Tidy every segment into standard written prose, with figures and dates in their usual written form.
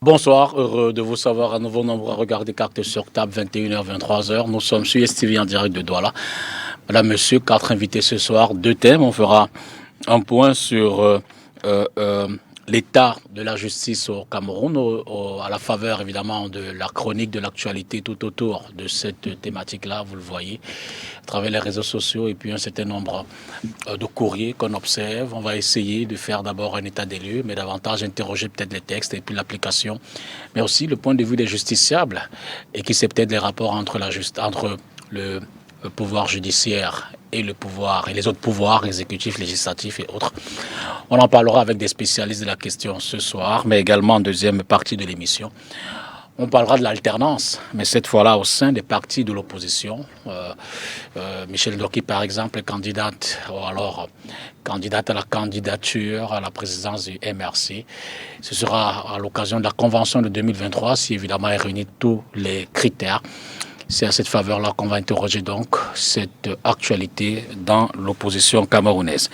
Bonsoir, heureux de vous savoir à nouveau nombreux à regarder Cartes sur table, 21h, 23h. Nous sommes sur STV en direct de Douala. Madame, monsieur, 4 invités ce soir, 2 thèmes. On fera un point sur l'état de la justice au Cameroun, à la faveur évidemment de la chronique de l'actualité tout autour de cette thématique-là, vous le voyez, à travers les réseaux sociaux et puis un certain nombre de courriers qu'on observe. On va essayer de faire d'abord un état des lieux, mais davantage interroger peut-être les textes et puis l'application, mais aussi le point de vue des justiciables et qui c'est peut-être les rapports entre le pouvoir judiciaire et le pouvoir et les autres pouvoirs exécutifs, législatifs et autres. On en parlera avec des spécialistes de la question ce soir, mais également en deuxième partie de l'émission. On parlera de l'alternance, mais cette fois-là au sein des partis de l'opposition. Michel Ndoki, par exemple, est candidate, ou alors candidate à la candidature à la présidence du MRC. Ce sera à l'occasion de la convention de 2023, si évidemment elle réunit tous les critères. C'est à cette faveur-là qu'on va interroger donc cette actualité dans l'opposition camerounaise.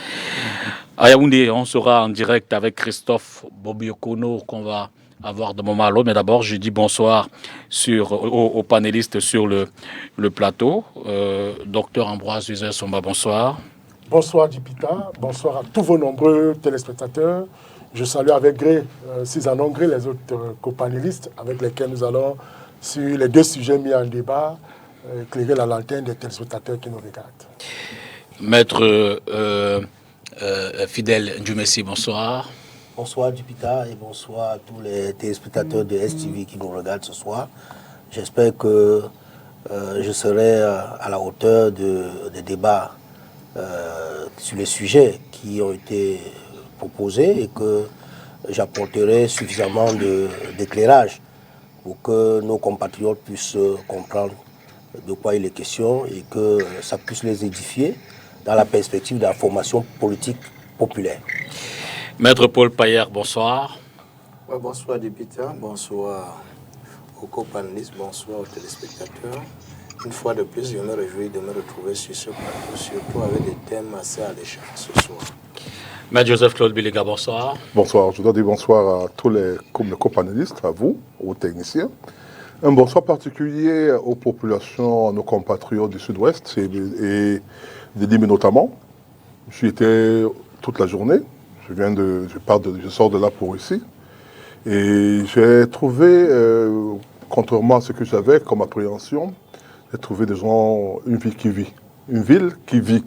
À Yaoundé, on sera en direct avec Christophe Bobiokono qu'on va avoir de moment à l'autre. Mais d'abord, je dis bonsoir aux panélistes sur le plateau. Docteur Ambroise Uzel-Somba, bonsoir. Bonsoir Dipita, bonsoir à tous vos nombreux téléspectateurs. Je salue avec gré, si en ont gré, les autres copanélistes avec lesquels nous allons, sur les 2 sujets mis en débat, éclairer la lanterne des téléspectateurs qui nous regardent. Maître Fidèle Ndjoumessi, bonsoir. Bonsoir Dupita et bonsoir à tous les téléspectateurs de STV qui nous regardent ce soir. J'espère que je serai à la hauteur des débats sur les sujets qui ont été proposés et que j'apporterai suffisamment d'éclairage pour que nos compatriotes puissent comprendre de quoi il est question et que ça puisse les édifier dans la perspective de la formation politique populaire. Maître Paul Paillère, bonsoir. Ouais, bonsoir Dépita, bonsoir aux co-panélistes, bonsoir aux téléspectateurs. Une fois de plus, je me réjouis de me retrouver sur ce plateau, surtout avec des thèmes assez alléchants ce soir. Maître Joseph-Claude Biléga, bonsoir. Bonsoir, je dois dire bonsoir à tous les co-panélistes, à vous, aux techniciens. Un bonsoir particulier aux populations, à nos compatriotes du Sud-Ouest et des Limes notamment. J'y étais toute la journée. Je sors de là pour ici. Et j'ai trouvé, contrairement à ce que j'avais comme appréhension, j'ai trouvé des gens, une ville qui vit. Une ville qui vit.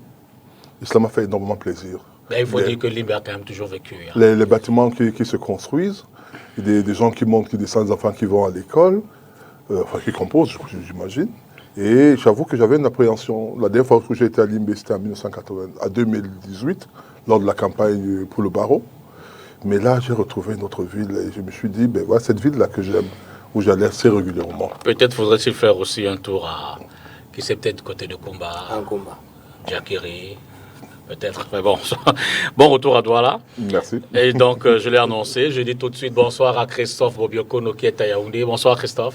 Et cela m'a fait énormément plaisir. Ben, il faut dire que Libre a quand même toujours vécu. Hein. Les bâtiments qui se construisent, des gens qui montent, qui descendent, des enfants qui vont à l'école, qui composent, j'imagine. Et j'avoue que j'avais une appréhension. La dernière fois que j'ai été à Limbe, c'était en 2018, lors de la campagne pour le barreau. Mais là, j'ai retrouvé notre ville et je me suis dit, ben voilà, cette ville-là que j'aime, où j'allais assez régulièrement. Peut-être faudrait-il faire aussi un tour qui c'est peut-être côté de Kumba, Djakiri, peut-être. Mais bon, bon retour à Douala. Merci. Et donc, je l'ai annoncé. Je dis tout de suite bonsoir à Christophe Bobiokono qui est à Yaoundé. Bonsoir Christophe.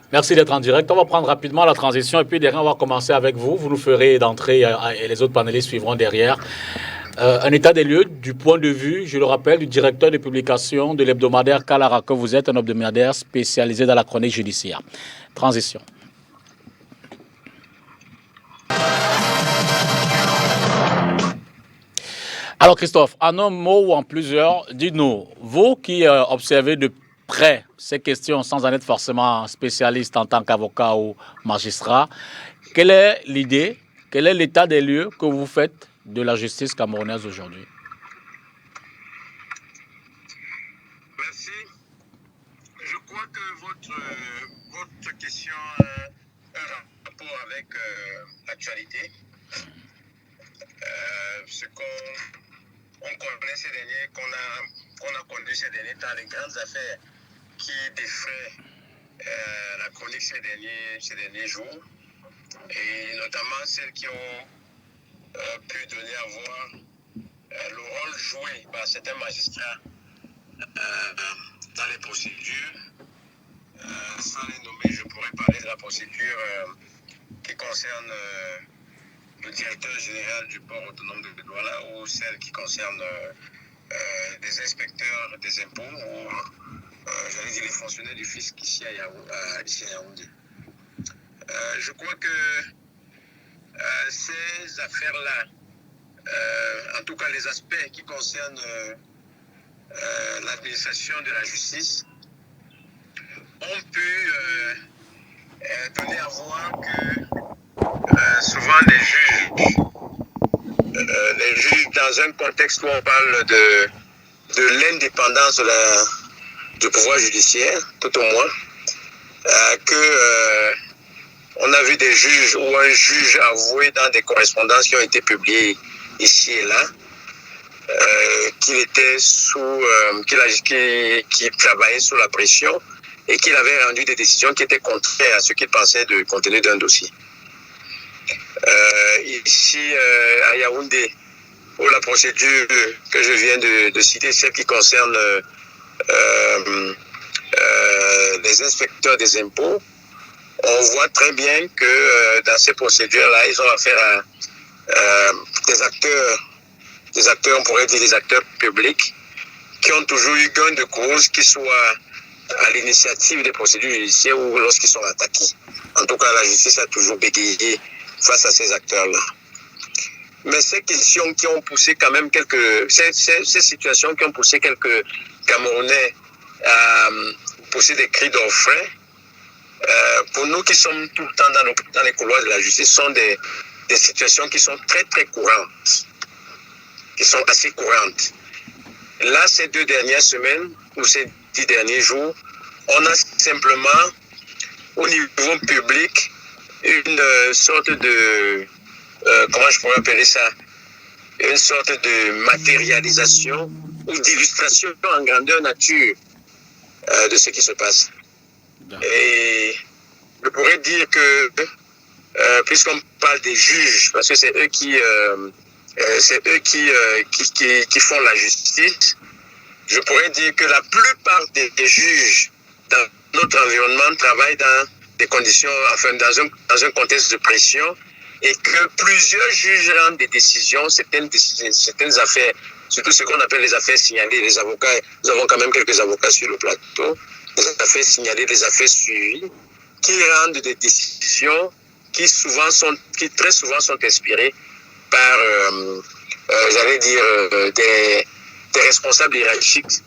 Merci d'être en direct. On va prendre rapidement la transition et puis derrière, on va commencer avec vous. Vous nous ferez d'entrée et les autres panélistes suivront derrière. Un état des lieux du point de vue, je le rappelle, du directeur de publication de l'hebdomadaire Kalara, que vous êtes un hebdomadaire spécialisé dans la chronique judiciaire. Transition. Alors Christophe, en un mot ou en plusieurs, dites-nous, vous qui observez de près ces questions sans en être forcément spécialiste en tant qu'avocat ou magistrat, quelle est l'idée, quel est l'état des lieux que vous faites de la justice camerounaise aujourd'hui? Merci. Je crois que votre question a un rapport avec l'actualité. Ce qu'on connaît ces derniers, qu'on a conduit ces derniers temps, les grandes affaires qui défraient la chronique ces derniers jours, et notamment celles qui ont pu donner à voir le rôle joué par certains magistrats dans les procédures. Sans les nommer, je pourrais parler de la procédure procédure qui concerne le directeur général du port autonome de Douala ou celle qui concerne des inspecteurs des impôts ou j'allais dire les fonctionnaires du fisc ici à Yaoundé. Je crois que ces affaires-là, en tout cas les aspects qui concernent l'administration de la justice, ont pu donner à voir que souvent les juges, dans un contexte où on parle de l'indépendance du pouvoir judiciaire, tout au moins, on a vu des juges ou un juge avoué dans des correspondances qui ont été publiées ici et là, qu'il travaillait sous la pression et qu'il avait rendu des décisions qui étaient contraires à ce qu'il pensait du contenu d'un dossier. Ici à Yaoundé, pour la procédure que je viens de citer, celle qui concerne les inspecteurs des impôts, on voit très bien que dans ces procédures-là, ils ont affaire à des acteurs, on pourrait dire des acteurs publics, qui ont toujours eu gain de cause, qu'ils soient à l'initiative des procédures judiciaires ou lorsqu'ils sont attaqués. En tout cas, la justice a toujours bégayé face à ces acteurs-là. Mais ces questions qui ont poussé quand même ces situations qui ont poussé quelques Camerounais à pousser des cris d'orfraie, pour nous qui sommes tout le temps dans les couloirs de la justice, sont des situations qui sont très très courantes, qui sont assez courantes. Là, ces 2 dernières semaines ou ces 10 derniers jours, on a simplement au niveau public une sorte de, comment je pourrais appeler ça, une sorte de matérialisation ou d'illustration en grandeur nature de ce qui se passe. Et je pourrais dire que, puisqu'on parle des juges, parce que c'est eux qui font la justice, je pourrais dire que la plupart des juges dans notre environnement travaillent dans des conditions, enfin dans un contexte de pression, et que plusieurs juges rendent des décisions, certaines affaires, surtout ce qu'on appelle les affaires signalées, les avocats, nous avons quand même quelques avocats sur le plateau, des affaires signalées, des affaires suivies, qui rendent des décisions qui très souvent sont inspirées par, j'allais dire, des responsables hiérarchiques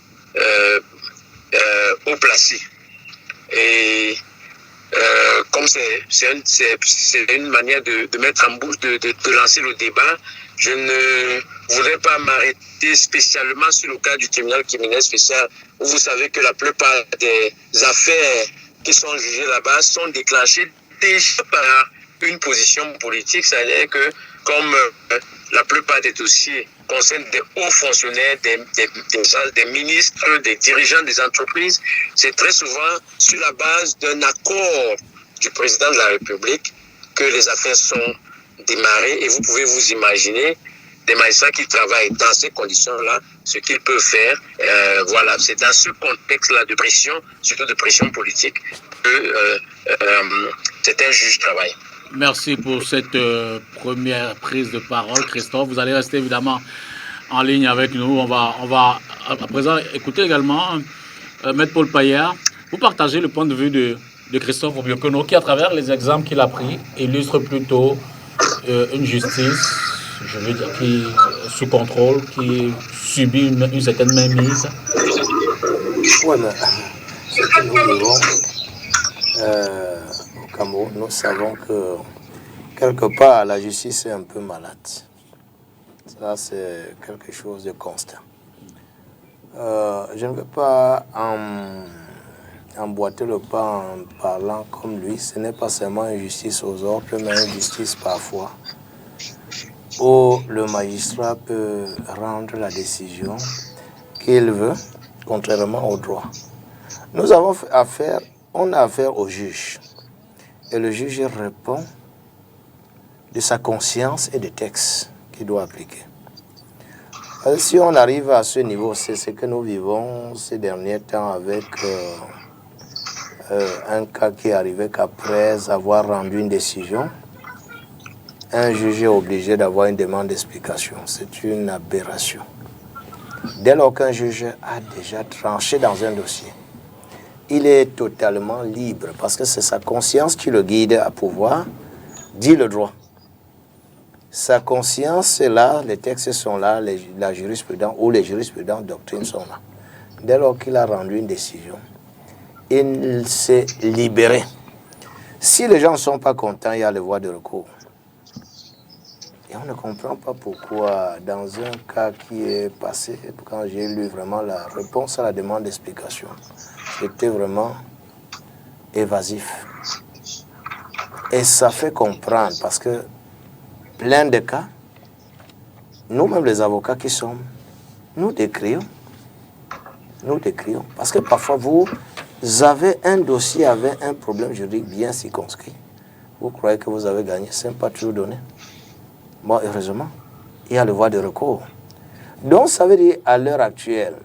haut placés. Et comme c'est une manière de mettre en bouche, de lancer le débat, je ne voudrais pas m'arrêter spécialement sur le cas du tribunal criminel spécial, où vous savez que la plupart des affaires qui sont jugées là-bas sont déclenchées déjà par une position politique, c'est-à-dire que comme la plupart des dossiers concernent des hauts fonctionnaires, des ministres, des dirigeants des entreprises, c'est très souvent sur la base d'un accord du président de la République que les affaires sont démarrées, et vous pouvez vous imaginer des magistrats qui travaillent dans ces conditions-là, ce qu'ils peuvent faire. Voilà, c'est dans ce contexte-là de pression, surtout de pression politique, que certains juges travaillent. Merci pour cette première prise de parole, Christophe. Vous allez rester évidemment en ligne avec nous. On va à présent écouter également Maître Paul Paillard. Vous partagez le point de vue de Christophe Obiokono, qui, à travers les exemples qu'il a pris, illustre plutôt une justice, je veux dire, qui est sous contrôle, qui subit une certaine mainmise. Oui, mais ce que nous vivons au Cameroun, nous savons que quelque part la justice est un peu malade. Ça, c'est quelque chose de constant. Je ne veux pas emboîter le pas en parlant comme lui. Ce n'est pas seulement une justice aux ordres, mais une justice parfois où le magistrat peut rendre la décision qu'il veut, contrairement au droit. Nous avons affaire au juge. Et le juge répond de sa conscience et des textes qu'il doit appliquer. Si on arrive à ce niveau, c'est ce que nous vivons ces derniers temps avec un cas qui est arrivé qu'après avoir rendu une décision, un juge est obligé d'avoir une demande d'explication. C'est une aberration. Dès lors qu'un juge a déjà tranché dans un dossier, il est totalement libre parce que c'est sa conscience qui le guide à pouvoir dire le droit. Sa conscience est là, les textes sont là, la jurisprudence ou les jurisprudences doctrines sont là. Dès lors qu'il a rendu une décision, il s'est libéré. Si les gens ne sont pas contents, il y a les voies de recours. Et on ne comprend pas pourquoi, dans un cas qui est passé, quand j'ai lu vraiment la réponse à la demande d'explication, c'était vraiment évasif. Et ça fait comprendre, parce que plein de cas, nous-mêmes les avocats qui sommes, nous décrions. Parce que parfois vous avez un dossier avec un problème juridique bien circonscrit. Vous croyez que vous avez gagné, ce n'est pas toujours donné. Moi, heureusement, il y a le voie de recours. Donc, ça veut dire, à l'heure actuelle,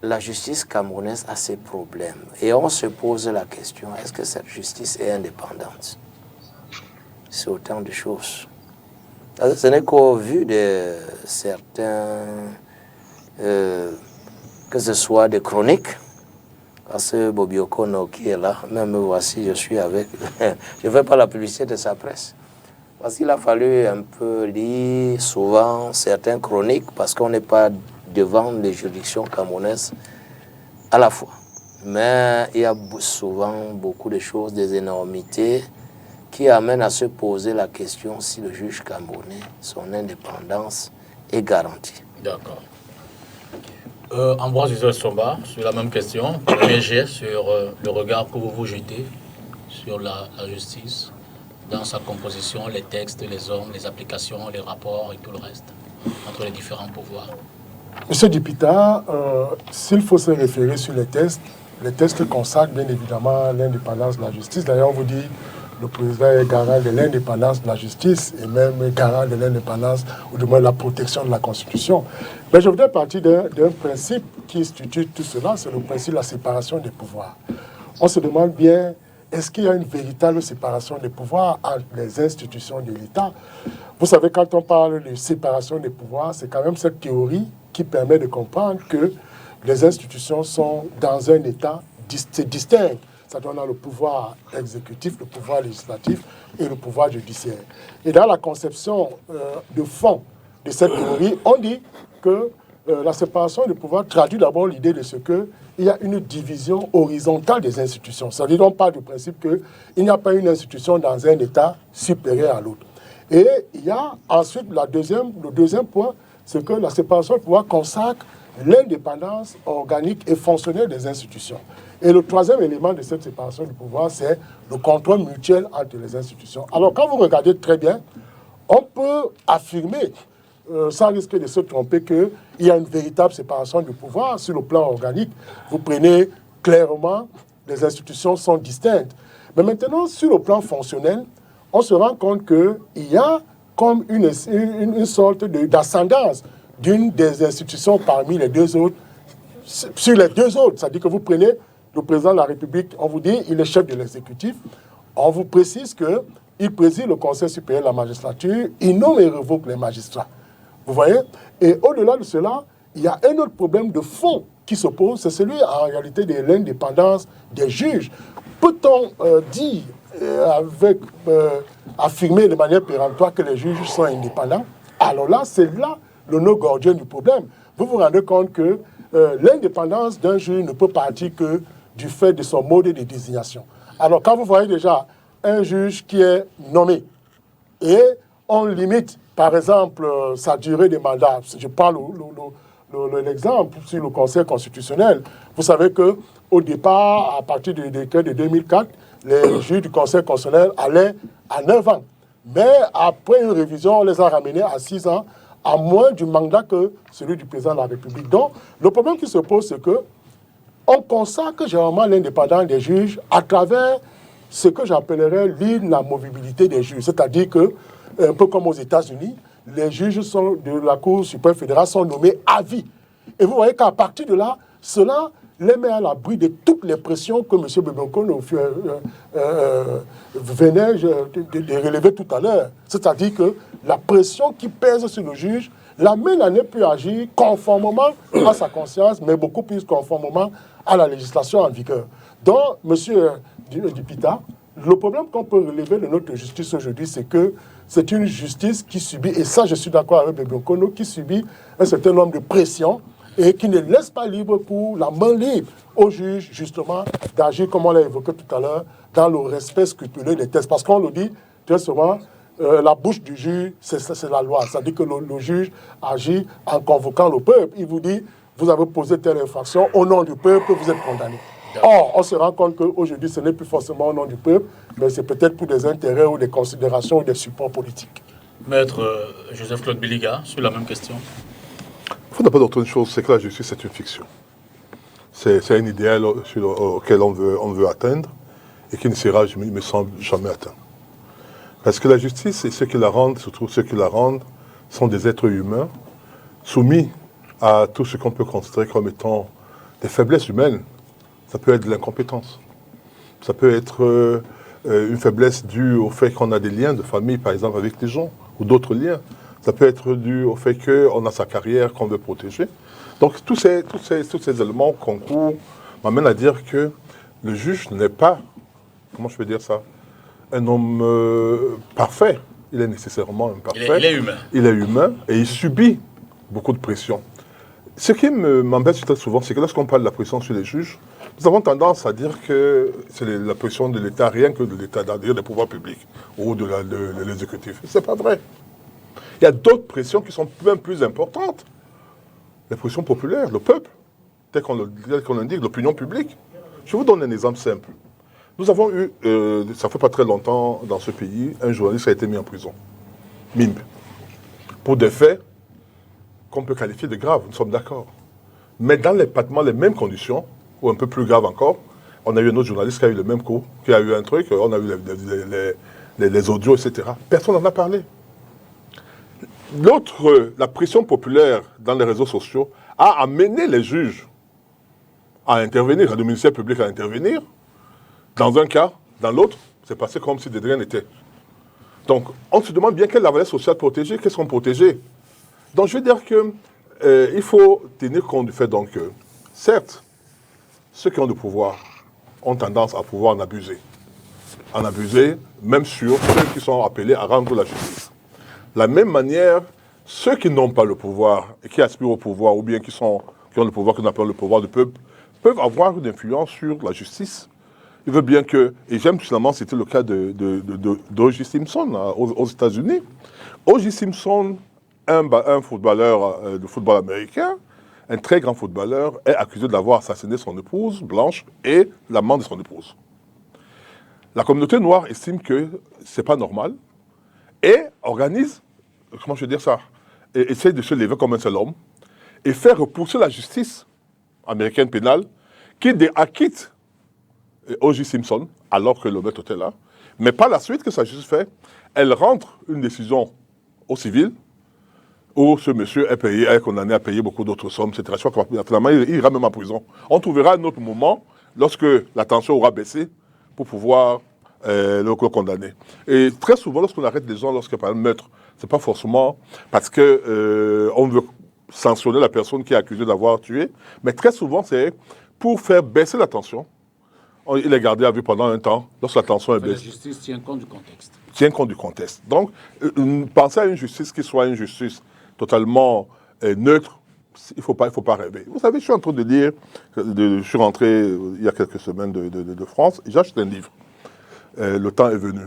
la justice camerounaise a ses problèmes. Et on se pose la question, est-ce que cette justice est indépendante? C'est autant de choses. Ce n'est qu'au vu de certains, que ce soit des chroniques, parce que Bobby Okono qui est là, même voici, je suis avec, je ne fais pas la publicité de sa presse. Parce qu'il a fallu un peu lire souvent certaines chroniques parce qu'on n'est pas devant les juridictions camerounaises à la fois. Mais il y a souvent beaucoup de choses, des énormités qui amènent à se poser la question si le juge camerounais, son indépendance est garantie. D'accord. Ambroise Isol Somba, sur la même question, premier jet sur le regard que vous vous jetez sur la justice, dans sa composition, les textes, les hommes, les applications, les rapports et tout le reste, entre les différents pouvoirs. Monsieur Dupita, s'il faut se référer sur les textes consacrent bien évidemment l'indépendance de la justice. D'ailleurs, on vous dit le président est garant de l'indépendance de la justice et même garant de l'indépendance, ou du moins la protection de la Constitution. Mais je voudrais partir d'un principe qui structure tout cela, c'est le principe de la séparation des pouvoirs. On se demande bien, est-ce qu'il y a une véritable séparation des pouvoirs entre les institutions de l'État? Vous savez, quand on parle de séparation des pouvoirs, c'est quand même cette théorie qui permet de comprendre que les institutions sont dans un État distinct. C'est-à-dire on a le pouvoir exécutif, le pouvoir législatif et le pouvoir judiciaire. Et dans la conception de fond de cette théorie, on dit que la séparation des pouvoirs traduit d'abord l'idée de ce qu'il y a une division horizontale des institutions. C'est-à-dire qu'on part du principe qu'il n'y a pas une institution dans un État supérieur à l'autre. Et il y a ensuite le deuxième point, c'est que la séparation des pouvoirs consacre l'indépendance organique et fonctionnelle des institutions. Et le troisième élément de cette séparation du pouvoir, c'est le contrôle mutuel entre les institutions. Alors, quand vous regardez très bien, on peut affirmer, sans risquer de se tromper, qu'il y a une véritable séparation du pouvoir sur le plan organique. Vous prenez clairement, les institutions sont distinctes. Mais maintenant, sur le plan fonctionnel, on se rend compte qu'il y a comme une sorte d'ascendance d'une des institutions parmi les deux autres, sur les deux autres. C'est-à-dire que vous prenez le président de la République, on vous dit il est chef de l'exécutif, on vous précise qu'il préside le Conseil supérieur de la magistrature, il nomme et révoque les magistrats. Vous voyez? Et au-delà de cela, il y a un autre problème de fond qui se pose, c'est celui en réalité de l'indépendance des juges. Peut-on dire, affirmer de manière péremptoire que les juges sont indépendants? Alors là, c'est là le nœud gordien du problème. Vous vous rendez compte que l'indépendance d'un juge ne peut partir que du fait de son mode de désignation. Alors, quand vous voyez déjà un juge qui est nommé et on limite, par exemple, sa durée de mandat, je parle l'exemple sur le Conseil constitutionnel, vous savez qu'au départ, à partir du décret de 2004, les juges du Conseil constitutionnel allaient à 9 ans. Mais après une révision, on les a ramenés à 6 ans, à moins du mandat que celui du président de la République. Donc, le problème qui se pose, c'est que on consacre généralement l'indépendance des juges à travers ce que j'appellerais l'inamovibilité des juges. C'est-à-dire que, un peu comme aux États-Unis, les juges de la Cour suprême fédérale sont nommés à vie. Et vous voyez qu'à partir de là, cela les met à l'abri de toutes les pressions que M. Bebonkono venait de relever tout à l'heure. C'est-à-dire que la pression qui pèse sur le juge l'amène à ne plus agir conformément à sa conscience, mais beaucoup plus conformément à la législation en vigueur. Donc, M. Dupita, le problème qu'on peut relever de notre justice aujourd'hui, c'est que c'est une justice qui subit, et ça je suis d'accord avec Bebonkono, qui subit un certain nombre de pressions et qui ne laisse pas libre pour la main libre au juge, justement, d'agir, comme on l'a évoqué tout à l'heure, dans le respect scrupuleux des textes. Parce qu'on le dit très souvent, la bouche du juge, c'est la loi. C'est-à-dire que le juge agit en convoquant le peuple. Il vous dit, vous avez posé telle infraction, au nom du peuple, vous êtes condamné. Or, on se rend compte qu'aujourd'hui, ce n'est plus forcément au nom du peuple, mais c'est peut-être pour des intérêts ou des considérations ou des supports politiques. Maître Joseph-Claude Biliga, sur la même question. Il faut d'abord d'autre une chose, c'est que la justice est une fiction. C'est un idéal auquel on veut atteindre et qui ne sera, il me semble, jamais atteint. Parce que la justice et ceux qui la rendent, surtout ceux qui la rendent, sont des êtres humains soumis à tout ce qu'on peut considérer comme étant des faiblesses humaines. Ça peut être de l'incompétence. Ça peut être une faiblesse due au fait qu'on a des liens de famille, par exemple, avec des gens, ou d'autres liens. Ça peut être dû au fait qu'on a sa carrière qu'on veut protéger. Donc tous ces éléments concourent m'amènent à dire que le juge n'est pas, comment je peux dire ça, un homme parfait. Il est nécessairement imparfait. Il est humain. Il est humain et il subit beaucoup de pression. Ce qui m'embête très souvent, c'est que lorsqu'on parle de la pression sur les juges, nous avons tendance à dire que c'est la pression de l'État, rien que de l'État, c'est-à-dire des pouvoirs publics ou de l'exécutif. Ce n'est pas vrai. Il y a d'autres pressions qui sont même plus importantes. Les pressions populaires, le peuple, tel qu'on l'indique, l'opinion publique. Je vous donne un exemple simple. Nous avons eu, ça ne fait pas très longtemps dans ce pays, un journaliste a été mis en prison, Mimbe, pour des faits qu'on peut qualifier de graves, nous sommes d'accord. Mais dans les mêmes conditions, ou un peu plus graves encore, on a eu un autre journaliste qui a eu le même coup, qui a eu un truc, on a eu les audios, etc. Personne n'en a parlé. La pression populaire dans les réseaux sociaux a amené les juges à intervenir, le ministère public à intervenir. Dans un cas, dans l'autre, c'est passé comme si de rien n'était. Donc, on se demande bien quelle est la valeur sociale protégée, qu'est-ce qu'on protégeait. Donc, je veux dire qu'il faut tenir compte du fait donc que, certes, ceux qui ont du pouvoir ont tendance à pouvoir en abuser. En abuser, même sur ceux qui sont appelés à rendre la justice. De la même manière, ceux qui n'ont pas le pouvoir et qui aspirent au pouvoir, ou bien qui ont le pouvoir, qu'on appelle le pouvoir du peuple, peuvent avoir une influence sur la justice. Il veut bien que, et j'aime finalement, c'était le cas d'O.J. Simpson aux États-Unis. O.J. Simpson, un footballeur de football américain, un très grand footballeur, est accusé d'avoir assassiné son épouse, Blanche, et l'amant de son épouse. La communauté noire estime que ce n'est pas normal et organise, comment je veux dire ça, et essaie de se lever comme un seul homme et faire repousser la justice américaine pénale qui acquitte O.J. Simpson, alors que le maître était là. Mais par la suite, que sa justice fait, elle rentre une décision au civil où ce monsieur est condamné à payer beaucoup d'autres sommes, etc. Je crois que il ira même en prison. On trouvera un autre moment, lorsque la tension aura baissé, pour pouvoir le condamner. Et très souvent, lorsqu'on arrête des gens, lorsque par exemple meurtre, c'est pas forcément parce que on veut sanctionner la personne qui est accusée d'avoir tué, mais très souvent, c'est pour faire baisser la tension. Il est gardé à vue pendant un temps, lorsque la tension est baissée. La justice tient compte du contexte. Tient compte du contexte. Donc, penser à une justice qui soit une justice totalement neutre, il ne faut pas rêver. Vous savez, je suis en train de lire, je suis rentré il y a quelques semaines de France, et j'ai acheté un livre. Le temps est venu,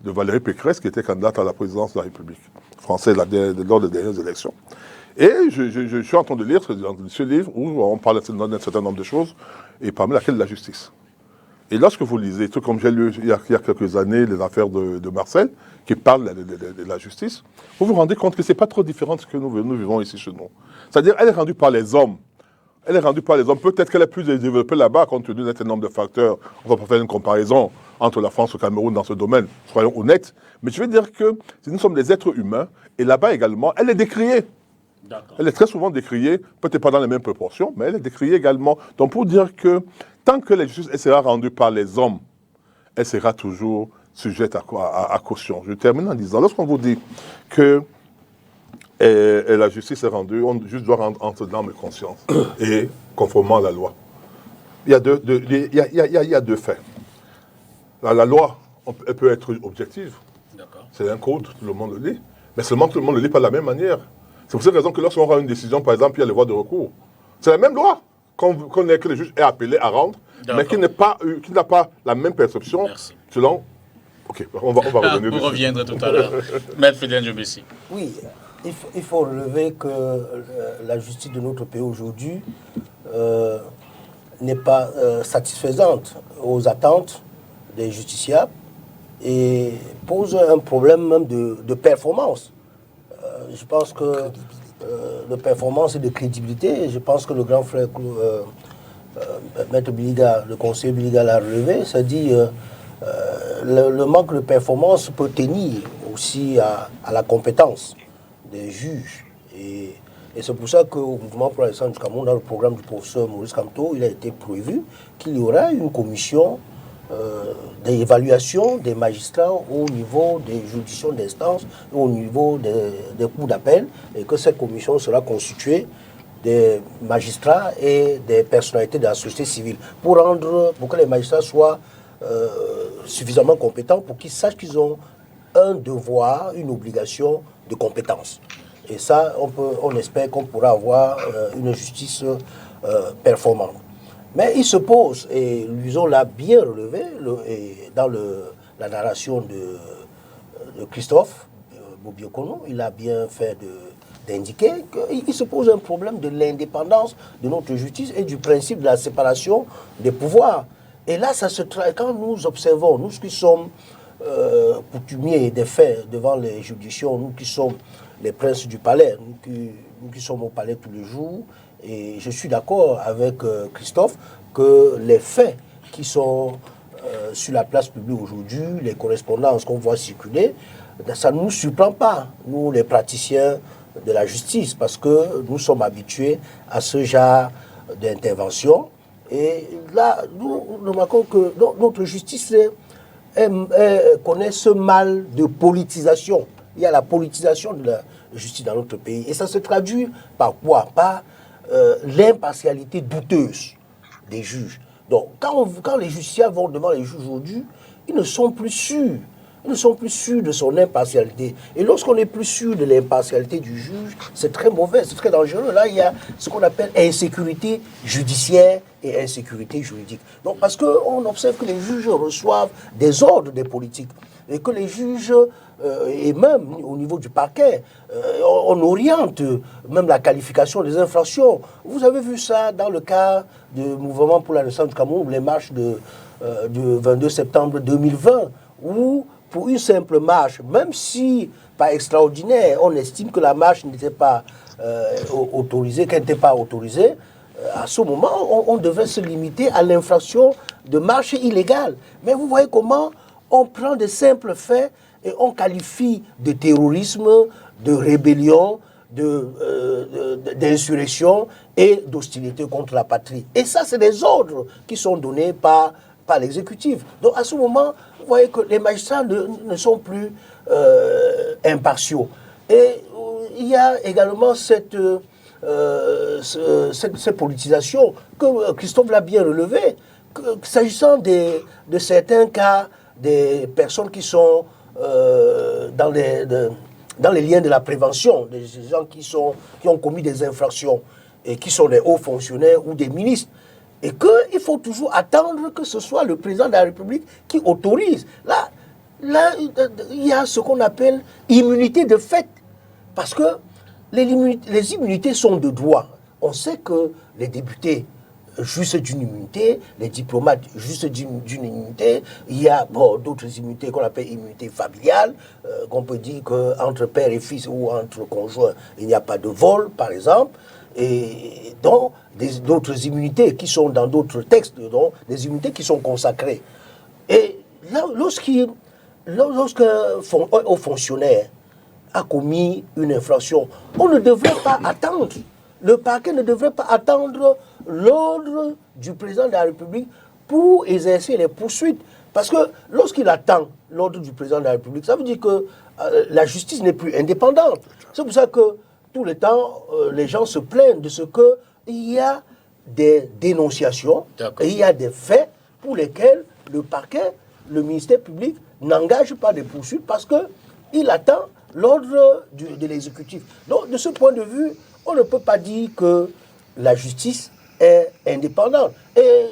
de Valérie Pécresse, qui était candidate à la présidence de la République française lors des dernières élections. Et je suis en train de lire ce livre où on parle d'un certain nombre de choses, et parmi laquelle la justice. Et lorsque vous lisez, tout comme j'ai lu il y a quelques années les affaires de Marcel, qui parlent de la justice, vous vous rendez compte que ce n'est pas trop différent de ce que nous vivons ici chez nous. C'est-à-dire, elle est rendue par les hommes. Elle est rendue par les hommes. Peut-être qu'elle est plus développée là-bas, compte tenu d'un certain nombre de facteurs. On ne va pas faire une comparaison entre la France et le Cameroun dans ce domaine, soyons honnêtes. Mais je veux dire que nous sommes des êtres humains, et là-bas également, elle est décriée. Elle est très souvent décriée, peut-être pas dans les mêmes proportions, mais elle est décriée également. Donc pour dire que tant que la justice sera rendue par les hommes, elle sera toujours sujette à caution. Je termine en disant, lorsqu'on vous dit que la justice est rendue, on juste doit rendre entre l'âme et conscience, et conformément à la loi. Il y a deux faits. La loi, elle peut être objective. C'est un code, tout le monde le lit. Mais seulement tout le monde ne le lit pas de la même manière. C'est pour cette raison que lorsqu'on rend une décision, par exemple, il y a les voies de recours. C'est la même loi que le juge est appelé à rendre, mais qui n'a pas la même perception. Merci. Selon... Ok, on va revenir Vous dessus. reviendrez tout à l'heure. Maître Fidèle Djobessi. Oui, il faut relever que la justice de notre pays aujourd'hui n'est pas satisfaisante aux attentes des justiciables et pose un problème même de performance. Je pense que de performance et de crédibilité, je pense que le grand frère Maître Biliga, le conseiller Biliga l'a relevé, c'est-à-dire le manque de performance peut tenir aussi à la compétence des juges. Et c'est pour ça qu'au mouvement pour la naissance du Cameroun, dans le programme du professeur Maurice Kamto, il a été prévu qu'il y aura une commission d'évaluation des magistrats au niveau des juridictions d'instance, au niveau des cours d'appel, et que cette commission sera constituée des magistrats et des personnalités de la société civile pour que les magistrats soient suffisamment compétents pour qu'ils sachent qu'ils ont un devoir, une obligation de compétence. Et ça, on espère qu'on pourra avoir une justice performante. Mais il se pose, et Luison l'a bien relevé dans la narration de Christophe Bobiokono, il a bien fait d'indiquer qu'il se pose un problème de l'indépendance de notre justice et du principe de la séparation des pouvoirs. Et là, quand nous observons, nous qui sommes coutumiers des faits devant les juridictions, nous qui sommes les princes du palais, nous qui sommes au palais tous les jours, et je suis d'accord avec Christophe que les faits qui sont sur la place publique aujourd'hui, les correspondances qu'on voit circuler, ça ne nous surprend pas, nous les praticiens de la justice, parce que nous sommes habitués à ce genre d'intervention. Et là, nous remarquons que notre justice connaît ce mal de politisation. Il y a la politisation de la justice dans notre pays. Et ça se traduit par quoi? Par l'impartialité douteuse des juges. Donc, quand les justiciables vont devant les juges aujourd'hui, ils ne sont plus sûrs. Ils ne sont plus sûrs de son impartialité. Et lorsqu'on n'est plus sûr de l'impartialité du juge, c'est très mauvais, c'est très dangereux. Là, il y a ce qu'on appelle insécurité judiciaire et insécurité juridique. Donc, parce qu'on observe que les juges reçoivent des ordres des politiques et que les juges, et même au niveau du parquet, on oriente même la qualification des infractions. Vous avez vu ça dans le cas du mouvement pour la naissance du Cameroun, les marches du 22 septembre 2020, où pour une simple marche, même si pas extraordinaire, on estime que la marche n'était pas autorisée, qu'elle n'était pas autorisée, à ce moment, on devait se limiter à l'infraction de marche illégale. Mais vous voyez comment on prend de simples faits et on qualifie de terrorisme, de rébellion, d'insurrection et d'hostilité contre la patrie. Et ça, c'est des ordres qui sont donnés par l'exécutif. Donc à ce moment, vous voyez que les magistrats ne sont plus impartiaux. Et il y a également cette politisation que Christophe l'a bien relevé, s'agissant de certains cas, des personnes qui sont dans les liens de la prévention, des gens qui ont commis des infractions et qui sont des hauts fonctionnaires ou des ministres. Et qu'il faut toujours attendre que ce soit le président de la République qui autorise. Là, il y a ce qu'on appelle immunité de fait. Parce que les immunités sont de droit. On sait que les députés jouissent d'une immunité, les diplomates jouissent d'une immunité. Il y a d'autres immunités qu'on appelle immunité familiale, qu'on peut dire qu'entre père et fils ou entre conjoints, il n'y a pas de vol, par exemple. Et donc, d'autres immunités qui sont dans d'autres textes, donc, des immunités qui sont consacrées. Et là, lorsqu'un haut fonctionnaire a commis une infraction, on ne devrait pas attendre. Le parquet ne devrait pas attendre l'ordre du président de la République pour exercer les poursuites. Parce que lorsqu'il attend l'ordre du président de la République, ça veut dire que la justice n'est plus indépendante. C'est pour ça que tout le temps, les gens se plaignent de ce qu'il y a des dénonciations et il y a des faits pour lesquels le parquet, le ministère public n'engage pas de poursuites parce qu'il attend l'ordre de l'exécutif. Donc, de ce point de vue, on ne peut pas dire que la justice est indépendante. Et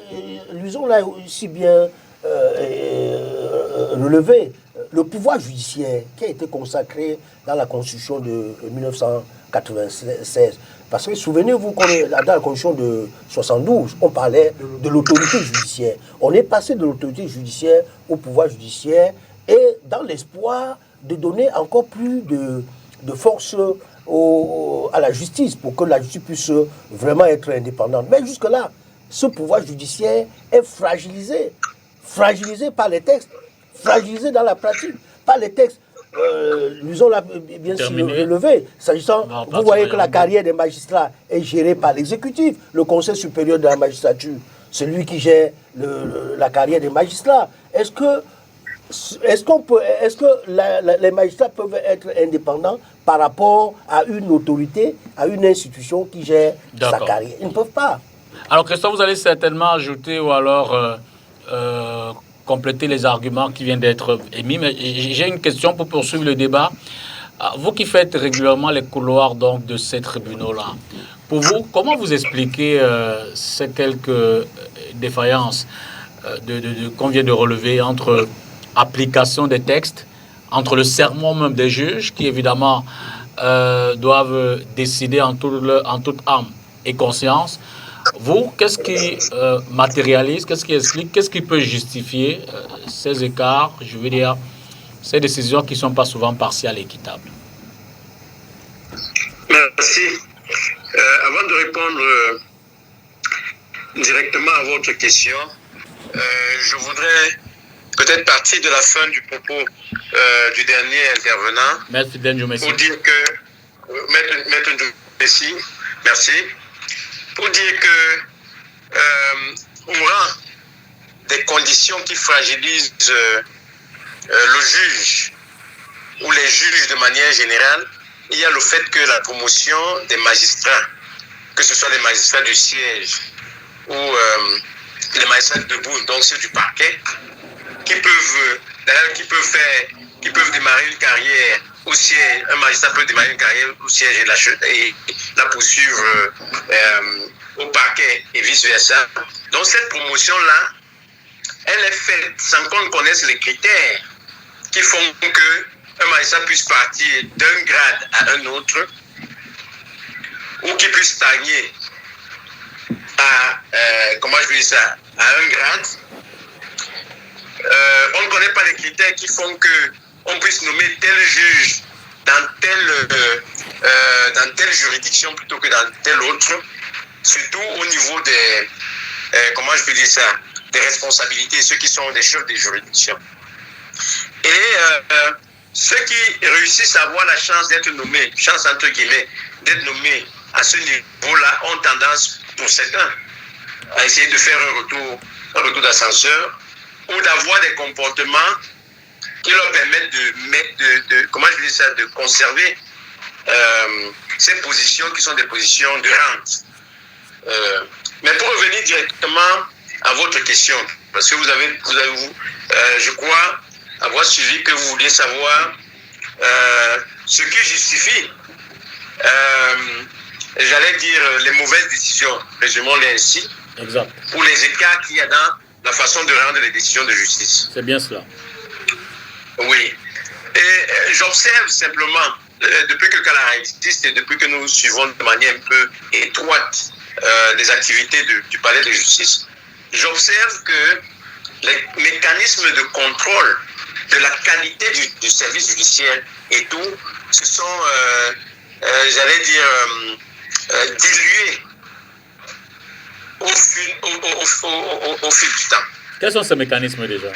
Luison l'a aussi bien relevé. Le pouvoir judiciaire qui a été consacré dans la Constitution de 1996. Parce que souvenez-vous, dans la Constitution de 72, on parlait de l'autorité judiciaire. On est passé de l'autorité judiciaire au pouvoir judiciaire et dans l'espoir de donner encore plus de force à la justice pour que la justice puisse vraiment être indépendante. Mais jusque-là, ce pouvoir judiciaire est fragilisé par les textes, fragilisé dans la pratique par les textes. Nous l'a bien sûr relevé. S'agissant, vous voyez que la carrière des magistrats est gérée par l'exécutif, le Conseil supérieur de la magistrature, celui qui gère la carrière des magistrats. Est-ce que les magistrats peuvent être indépendants par rapport à une autorité, à une institution qui gère sa carrière? Ils ne peuvent pas. Alors Christophe, vous allez certainement ajouter ou alors compléter les arguments qui viennent d'être émis, mais j'ai une question pour poursuivre le débat. Vous qui faites régulièrement les couloirs donc, de ces tribunaux-là, pour vous, comment vous expliquez ces quelques défaillances qu'on vient de relever entre application des textes, entre le serment même des juges, qui évidemment doivent décider en toute âme et conscience. Vous, qu'est-ce qui matérialise, qu'est-ce qui explique, qu'est-ce qui peut justifier ces écarts, je veux dire, ces décisions qui ne sont pas souvent partiales et équitables? Merci. Avant de répondre directement à votre question, je voudrais peut-être partir de la fin du propos du dernier intervenant. Maître Denjou-Messi. Pour dire que... Maître Denjou-Messi, merci. Pour dire que au rang des conditions qui fragilisent le juge ou les juges de manière générale, il y a le fait que la promotion des magistrats, que ce soit les magistrats du siège ou les magistrats debout, donc ceux du parquet, qui peuvent démarrer une carrière au siège, un magistrat peut démarrer une carrière au siège et la poursuivre au parquet et vice-versa. Donc cette promotion-là, elle est faite sans qu'on connaisse les critères qui font qu'un magistrat puisse partir d'un grade à un autre ou qu'il puisse stagner à, à un grade. On ne connaît pas les critères qui font qu'on puisse nommer tel juge dans telle juridiction plutôt que dans telle autre, surtout au niveau des, des responsabilités, ceux qui sont des chefs des juridictions. Et ceux qui réussissent à avoir la chance d'être nommés, chance entre guillemets, d'être nommés à ce niveau-là, ont tendance, pour certains, à essayer de faire un retour d'ascenseur, ou d'avoir des comportements qui leur permettent de conserver ces positions qui sont des positions de rente. Mais pour revenir directement à votre question, parce que vous avez je crois avoir suivi que vous vouliez savoir ce qui justifie, j'allais dire, les mauvaises décisions, résumons-les ainsi, exact, pour les écarts qu'il y a dans la façon de rendre les décisions de justice. C'est bien cela. Oui. Et j'observe simplement, depuis que Kalara existe et depuis que nous suivons de manière un peu étroite les activités du palais de justice, j'observe que les mécanismes de contrôle de la qualité du service judiciaire et tout se sont, j'allais dire, dilués au fil du temps. Quels sont ces mécanismes déjà?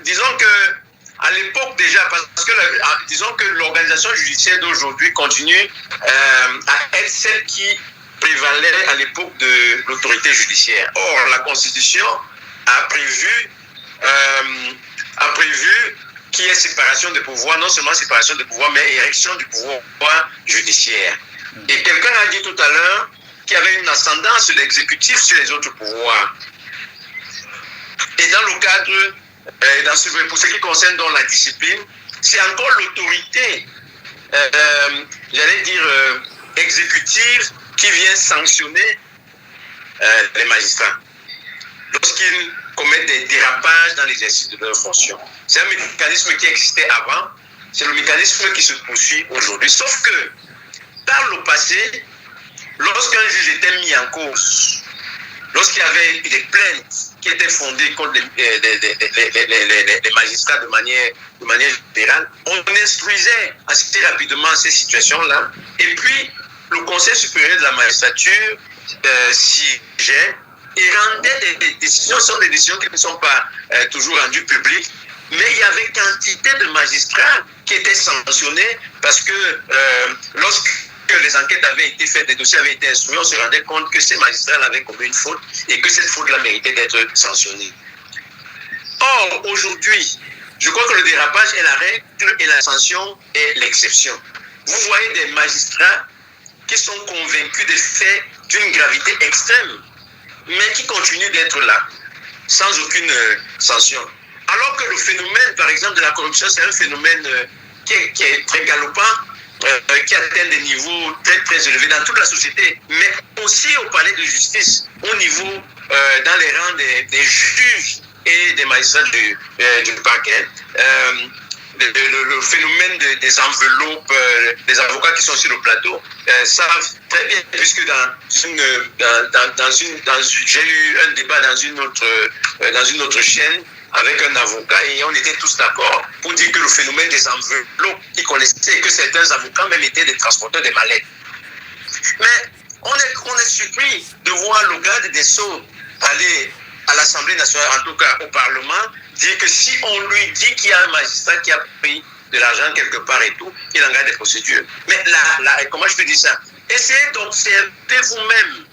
Disons que à l'époque déjà, parce que disons que l'organisation judiciaire d'aujourd'hui continue à être celle qui prévalait à l'époque de l'autorité judiciaire. Or, la Constitution a prévu qu'il y ait séparation de pouvoir, non seulement séparation de pouvoir, mais érection du pouvoir judiciaire. Et quelqu'un a dit tout à l'heure qu'il y avait une ascendance de l'exécutif sur les autres pouvoirs. Et dans le cadre, pour ce qui concerne donc la discipline, c'est encore l'autorité, j'allais dire, exécutive qui vient sanctionner les magistrats lorsqu'ils commettent des dérapages dans l'exercice de leurs fonctions. C'est un mécanisme qui existait avant, c'est le mécanisme qui se poursuit aujourd'hui. Sauf que, par le passé, lorsqu'un juge était mis en cause, lorsqu'il y avait des plaintes qui étaient fondées contre les magistrats de manière générale, on instruisait assez rapidement ces situations-là. Et puis, le Conseil supérieur de la magistrature siégeait et rendait des décisions. Ce sont des décisions qui ne sont pas toujours rendues publiques, mais il y avait quantité de magistrats qui étaient sanctionnés parce que lorsque les enquêtes avaient été faites, les dossiers avaient été instruits, on se rendait compte que ces magistrats avaient commis une faute et que cette faute-là méritait d'être sanctionnée. Or, aujourd'hui, je crois que le dérapage est la règle et la sanction est l'exception. Vous voyez des magistrats qui sont convaincus des faits d'une gravité extrême, mais qui continuent d'être là, sans aucune sanction. Alors que le phénomène, par exemple, de la corruption, c'est un phénomène qui est très galopant, qui atteint des niveaux très, très élevés dans toute la société, mais aussi au palais de justice, au niveau, dans les rangs des juges et des magistrats du parquet. Le phénomène des enveloppes, des avocats qui sont sur le plateau savent très bien, puisque j'ai eu un débat dans une autre chaîne avec un avocat et on était tous d'accord pour dire que le phénomène des enveloppes, ils connaissaient que certains avocats même étaient des transporteurs des mallettes. Mais on est surpris de voir le garde des Sceaux aller à l'Assemblée nationale, en tout cas au Parlement, dire que si on lui dit qu'il y a un magistrat qui a pris de l'argent quelque part et tout, il engage des procédures. Mais là, comment je peux dire ça? Essayez d'observer vous-même,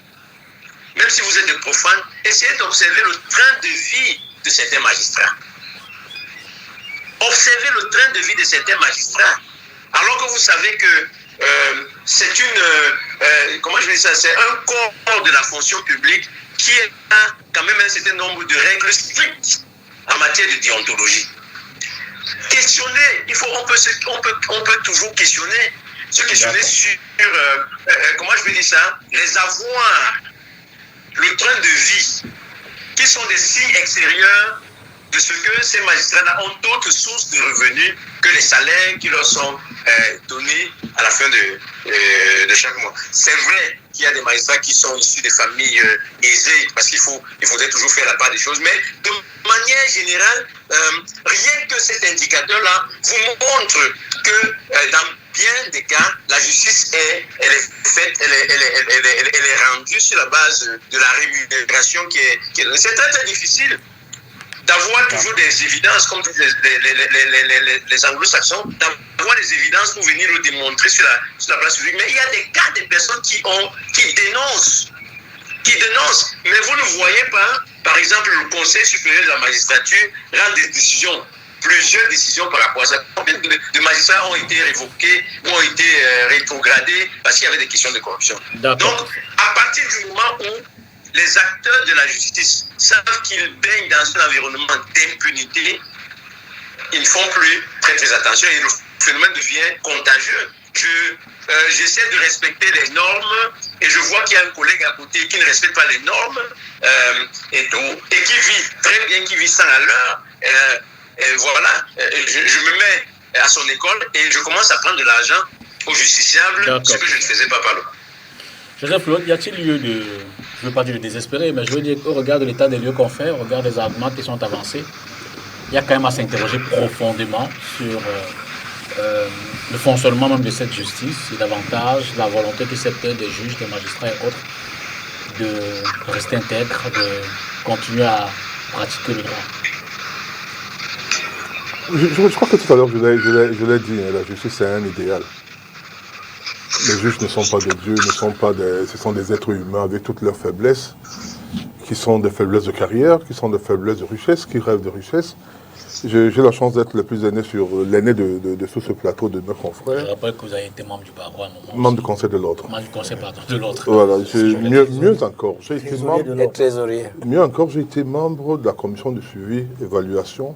même si vous êtes des profanes, essayez d'observer le train de vie de certains magistrats. Observez le train de vie de certains magistrats. Alors que vous savez que c'est comment je vais dire ça, c'est un corps de la fonction publique qui a quand même un certain nombre de règles strictes en matière de déontologie. Questionner, on peut toujours questionner, sur comment je vais dire ça, les avoirs, le train de vie, qui sont des signes extérieurs de ce que ces magistrats ont d'autres sources de revenus que les salaires qui leur sont donnés à la fin de chaque mois. C'est vrai qu'il y a des magistrats qui sont issus des familles aisées, parce qu'il faudrait toujours faire la part des choses, mais de manière générale, rien que cet indicateur-là vous montre que dans bien des cas, la justice elle est faite, elle est rendue sur la base de la rémunération qui est donnée. C'est très très difficile d'avoir toujours des évidences, comme disent les anglo-saxons, d'avoir des évidences pour venir le démontrer sur la place publique. Mais il y a des cas de personnes qui dénoncent, mais vous ne voyez pas, par exemple, le Conseil supérieur de la magistrature rend des décisions, plusieurs décisions par rapport à ça. Combien de magistrats ont été révoqués, ont été rétrogradés parce qu'il y avait des questions de corruption. Donc, à partir du moment où les acteurs de la justice savent qu'ils baignent dans un environnement d'impunité, ils ne font plus très très attention et le phénomène devient contagieux. J'essaie de respecter les normes et je vois qu'il y a un collègue à côté qui ne respecte pas les normes et qui vit très bien, qui vit sans à l'heure. Et voilà, je me mets à son école et je commence à prendre de l'argent aux justiciables, ce que je ne faisais pas par le passé. Joseph Claude, y a-t-il lieu de, je ne veux pas dire de désespérer, mais je veux dire qu'au regard de l'état des lieux qu'on fait, au regard des arguments qui sont avancés, il y a quand même à s'interroger profondément sur le fonctionnement même de cette justice et davantage la volonté qui s'est faite des juges, des magistrats et autres de rester intègres, de continuer à pratiquer le droit. Je crois que tout à l'heure, je l'ai dit, hein, la justice, c'est un idéal. Les juges ne sont pas des dieux, ce sont des êtres humains avec toutes leurs faiblesses, qui sont des faiblesses de carrière, qui sont des faiblesses de richesse, qui rêvent de richesse. J'ai la chance d'être le plus l'aîné de tout ce plateau de mes confrères. Je rappelle que vous avez été membre du barreau à un moment. Membre du conseil de l'ordre. Membre du conseil, pardon, de l'ordre. Voilà, mieux encore, j'ai été membre. Trésorier. Mieux encore, j'ai été membre de la commission de suivi, évaluation,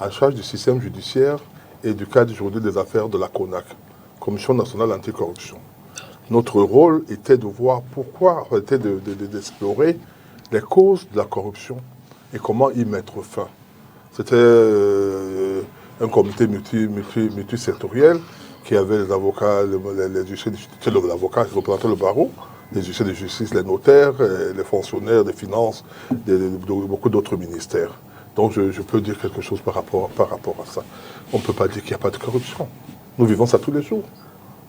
en charge du système judiciaire et du cadre juridique des affaires de la CONAC, Commission nationale anticorruption. Notre rôle était de voir d'explorer les causes de la corruption et comment y mettre fin. C'était un comité multisectoriel qui avait les avocats, les huissiers de justice, l'avocat qui représentait le barreau, les huissiers de justice, les notaires, les fonctionnaires des finances, beaucoup d'autres ministères. Donc je peux dire quelque chose par rapport à ça. On ne peut pas dire qu'il n'y a pas de corruption. Nous vivons ça tous les jours.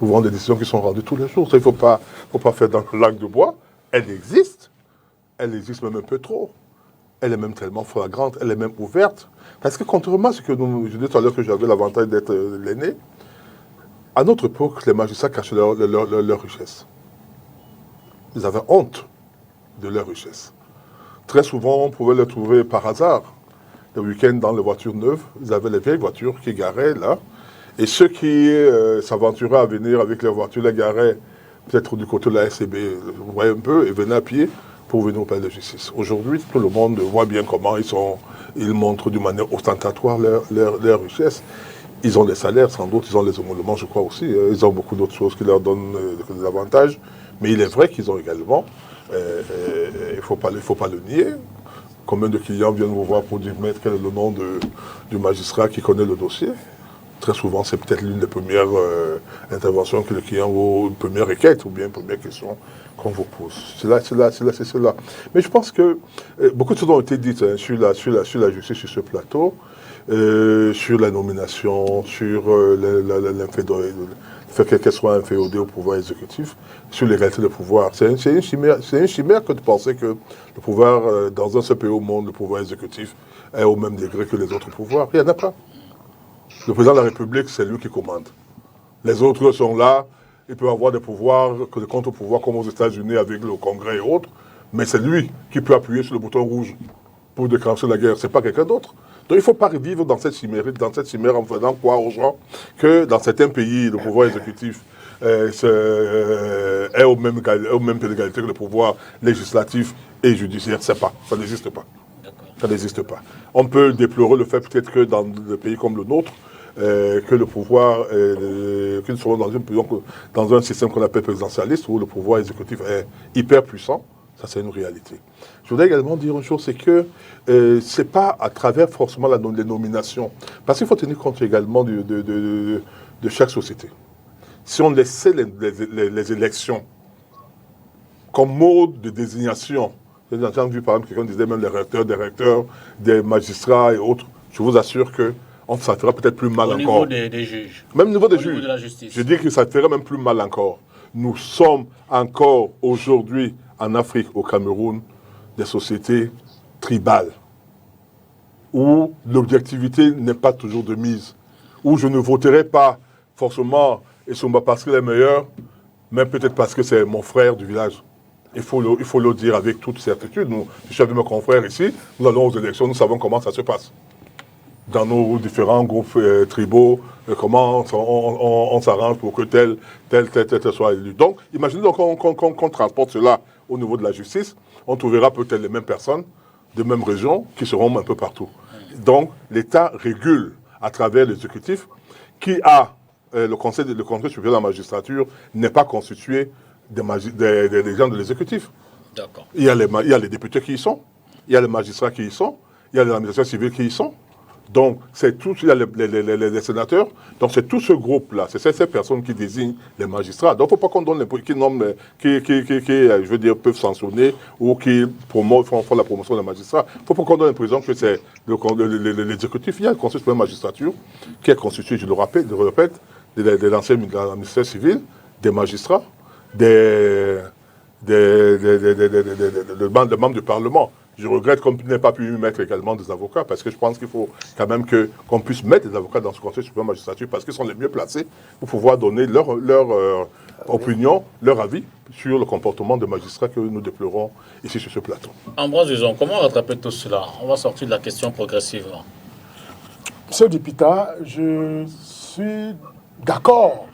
Nous voyons des décisions qui sont rendues tous les jours. Ça, il ne faut pas faire dans le lac de bois. Elle existe même un peu trop. Elle est même tellement flagrante, elle est même ouverte. Parce que contrairement à ce que je disais tout à l'heure que j'avais l'avantage d'être l'aîné, à notre époque, les magistrats cachaient leur richesse. Ils avaient honte de leur richesse. Très souvent, on pouvait les trouver par hasard. Le week-end, dans les voitures neuves, ils avaient les vieilles voitures qui garaient là. Et ceux qui s'aventuraient à venir avec leurs voitures, les garaient peut-être du côté de la SCB, vous voyez un peu, et venaient à pied pour venir au palais de justice. Aujourd'hui, tout le monde voit bien comment ils montrent d'une manière ostentatoire leur richesse. Ils ont des salaires, sans doute, ils ont les émoluments, je crois aussi. Ils ont beaucoup d'autres choses qui leur donnent des avantages. Mais il est vrai qu'ils ont également, il ne faut pas le nier. Combien de clients viennent vous voir pour dire, maître, quel est le nom du magistrat qui connaît le dossier? Très souvent, c'est peut-être l'une des premières interventions que le client, ou une première requête, ou bien une première question qu'on vous pose. C'est cela. Mais je pense que beaucoup de choses ont été dites sur la justice sur ce plateau, sur la nomination, sur le fait qu'elle soit inféodée au pouvoir exécutif, sur l'égalité de pouvoir. C'est une chimère que de penser que le pouvoir, dans un seul pays au monde, le pouvoir exécutif est au même degré que les autres pouvoirs. Il n'y en a pas. Le président de la République, c'est lui qui commande. Les autres sont là, ils peuvent avoir des pouvoirs, des contre-pouvoirs comme aux États-Unis avec le Congrès et autres, mais c'est lui qui peut appuyer sur le bouton rouge pour déclencher la guerre, ce n'est pas quelqu'un d'autre. Donc il ne faut pas vivre dans cette chimère en faisant croire aux gens que dans certains pays, le pouvoir exécutif est au même pied d'égalité que le pouvoir législatif et judiciaire. C'est pas, ça n'existe pas. Ça n'existe pas. On peut déplorer le fait peut-être que dans des pays comme le nôtre, que le pouvoir, que nous sommes dans un système qu'on appelle présidentialiste, où le pouvoir exécutif est hyper puissant. Ça, c'est une réalité. Je voudrais également dire une chose, c'est que ce n'est pas à travers forcément les nominations. Parce qu'il faut tenir compte également de chaque société. Si on laissait les élections comme mode de désignation, j'ai entendu par exemple quelqu'un disait même des recteurs, des magistrats et autres, je vous assure que ça ferait peut-être plus mal encore. Au niveau des juges. Même au niveau des juges. Niveau de la justice. Je dis que ça ferait même plus mal encore. Nous sommes encore aujourd'hui en Afrique, au Cameroun, des sociétés tribales, où l'objectivité n'est pas toujours de mise, où je ne voterai pas forcément Essomba parce qu'il est meilleur, mais peut-être parce que c'est mon frère du village. Il faut le dire avec toute certitude. Nous, je suis avec mes confrères ici, nous allons aux élections, nous savons comment ça se passe. Dans nos différents groupes tribaux, comment on s'arrange pour que tel soit élu. Donc, imaginez donc qu'on transporte cela au niveau de la justice, on trouvera peut-être les mêmes personnes, de mêmes régions, qui seront un peu partout. Donc, l'État régule à travers l'exécutif, qui a le Conseil supérieur de la magistrature n'est pas constitué des gens de l'exécutif. D'accord. Il y a les députés qui y sont, il y a les magistrats qui y sont, il y a les administrations civiles qui y sont. Donc, c'est tout, il y a les sénateurs. Donc, c'est tout ce groupe-là, c'est ces personnes qui désignent les magistrats. Donc, il ne faut pas qu'on donne je veux dire, peuvent sanctionner ou qui font la promotion des magistrats. Il ne faut pas qu'on donne l'impression que c'est l'exécutif. Il y a le Conseil supérieur de la magistrature qui est constitué, je le répète, des anciens ministères civils, des magistrats, des membres du Parlement. Je regrette qu'on n'ait pas pu mettre également des avocats, parce que je pense qu'il faut quand même qu'on puisse mettre des avocats dans ce Conseil suprême de magistrature, parce qu'ils sont les mieux placés pour pouvoir donner leur opinion, leur avis sur le comportement des magistrats que nous déplorons ici sur ce plateau. Ambroise Uzon, comment rattraper tout cela? On va sortir de la question progressivement. Monsieur Dupita, je suis d'accord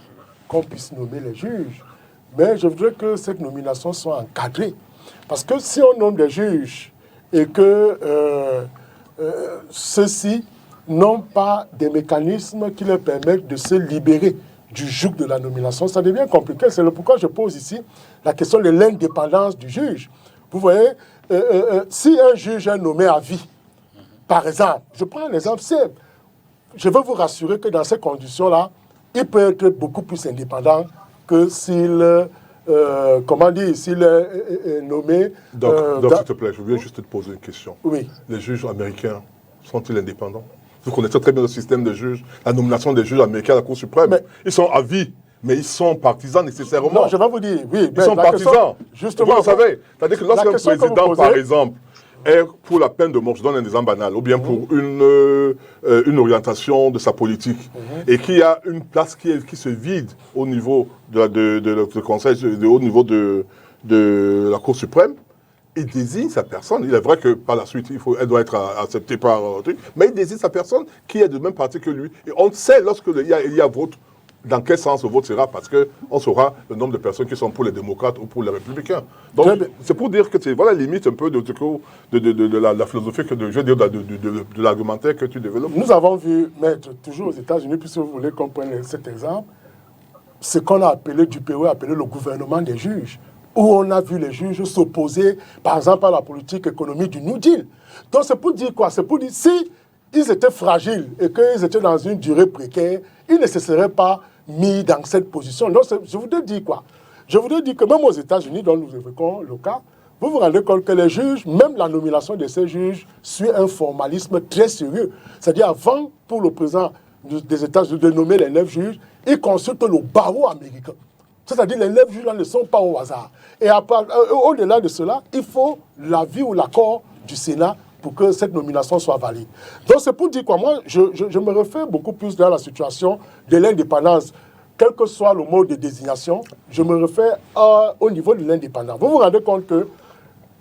qu'on puisse nommer les juges, mais je voudrais que cette nomination soit encadrée. Parce que si on nomme des juges et que ceux-ci n'ont pas des mécanismes qui leur permettent de se libérer du joug de la nomination, ça devient compliqué. C'est pourquoi je pose ici la question de l'indépendance du juge. Vous voyez, si un juge est nommé à vie, par exemple, je prends un exemple simple, je veux vous rassurer que dans ces conditions-là, il peut être beaucoup plus indépendant que s'il s'il est nommé... Donc, s'il te plaît, je viens juste te poser une question. Oui. Les juges américains sont-ils indépendants? Vous connaissez très bien le système des juges, la nomination des juges américains à la Cour suprême. Mais, ils sont à vie, mais ils sont partisans nécessairement. Non, je vais vous dire, oui. Ils sont partisans. Justement, vous le savez. C'est-à-dire que lorsqu'un président, par exemple, est pour la peine de mort, je donne un exemple banal, ou bien pour une orientation de sa politique, et qu'il y a une place qui se vide au niveau de Conseil, au niveau de la Cour suprême, il désigne sa personne. Il est vrai que par la suite, elle doit être acceptée par truc, mais il désigne sa personne qui est de même parti que lui. Et on sait lorsque il y a vote, dans quel sens le vote sera, parce qu'on saura le nombre de personnes qui sont pour les démocrates ou pour les républicains. Donc, c'est pour dire que c'est voilà la limite un peu de la philosophie, de l'argumentaire que tu développes. Nous avons vu, maître, toujours aux États-Unis, puisque vous voulez qu'on prenne cet exemple, ce qu'on a appelé du POE, appelé le gouvernement des juges, où on a vu les juges s'opposer, par exemple, à la politique économique du New Deal. Donc, c'est pour dire quoi? C'est pour dire, si ils étaient fragiles et qu'ils étaient dans une durée précaire, ils ne se seraient pas mis dans cette position. Donc, je voudrais dire quoi? Je voudrais dire que même aux États-Unis, dont nous évoquons le cas, vous vous rendez compte que les juges, même la nomination de ces juges, suit un formalisme très sérieux. C'est-à-dire, avant, pour le président des États-Unis de nommer les 9 juges, il consulte le barreau américain. C'est-à-dire, les 9 juges-là ne sont pas au hasard. Et au-delà de cela, il faut l'avis ou l'accord du Sénat pour que cette nomination soit valide. Donc, c'est pour dire quoi? Moi, je me réfère beaucoup plus dans la situation de l'indépendance. Quel que soit le mode de désignation, je me réfère au niveau de l'indépendance. Vous vous rendez compte que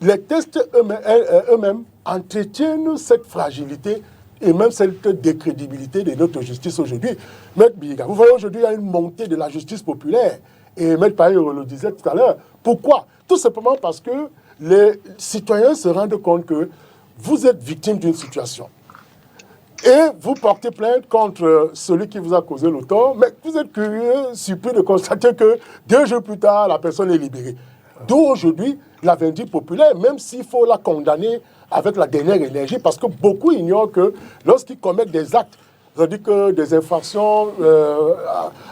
les tests eux-mêmes entretiennent cette fragilité et même cette décrédibilité de notre justice aujourd'hui. Maître Biga, vous voyez aujourd'hui, il y a une montée de la justice populaire. Et Maître Payet le disait tout à l'heure. Pourquoi? Tout simplement parce que les citoyens se rendent compte que vous êtes victime d'une situation. Et vous portez plainte contre celui qui vous a causé le tort, mais vous êtes curieux, surpris de constater que 2 jours plus tard, la personne est libérée. D'où aujourd'hui la vindicte populaire, même s'il faut la condamner avec la dernière énergie, parce que beaucoup ignorent que lorsqu'ils commettent des actes, c'est-à-dire que des infractions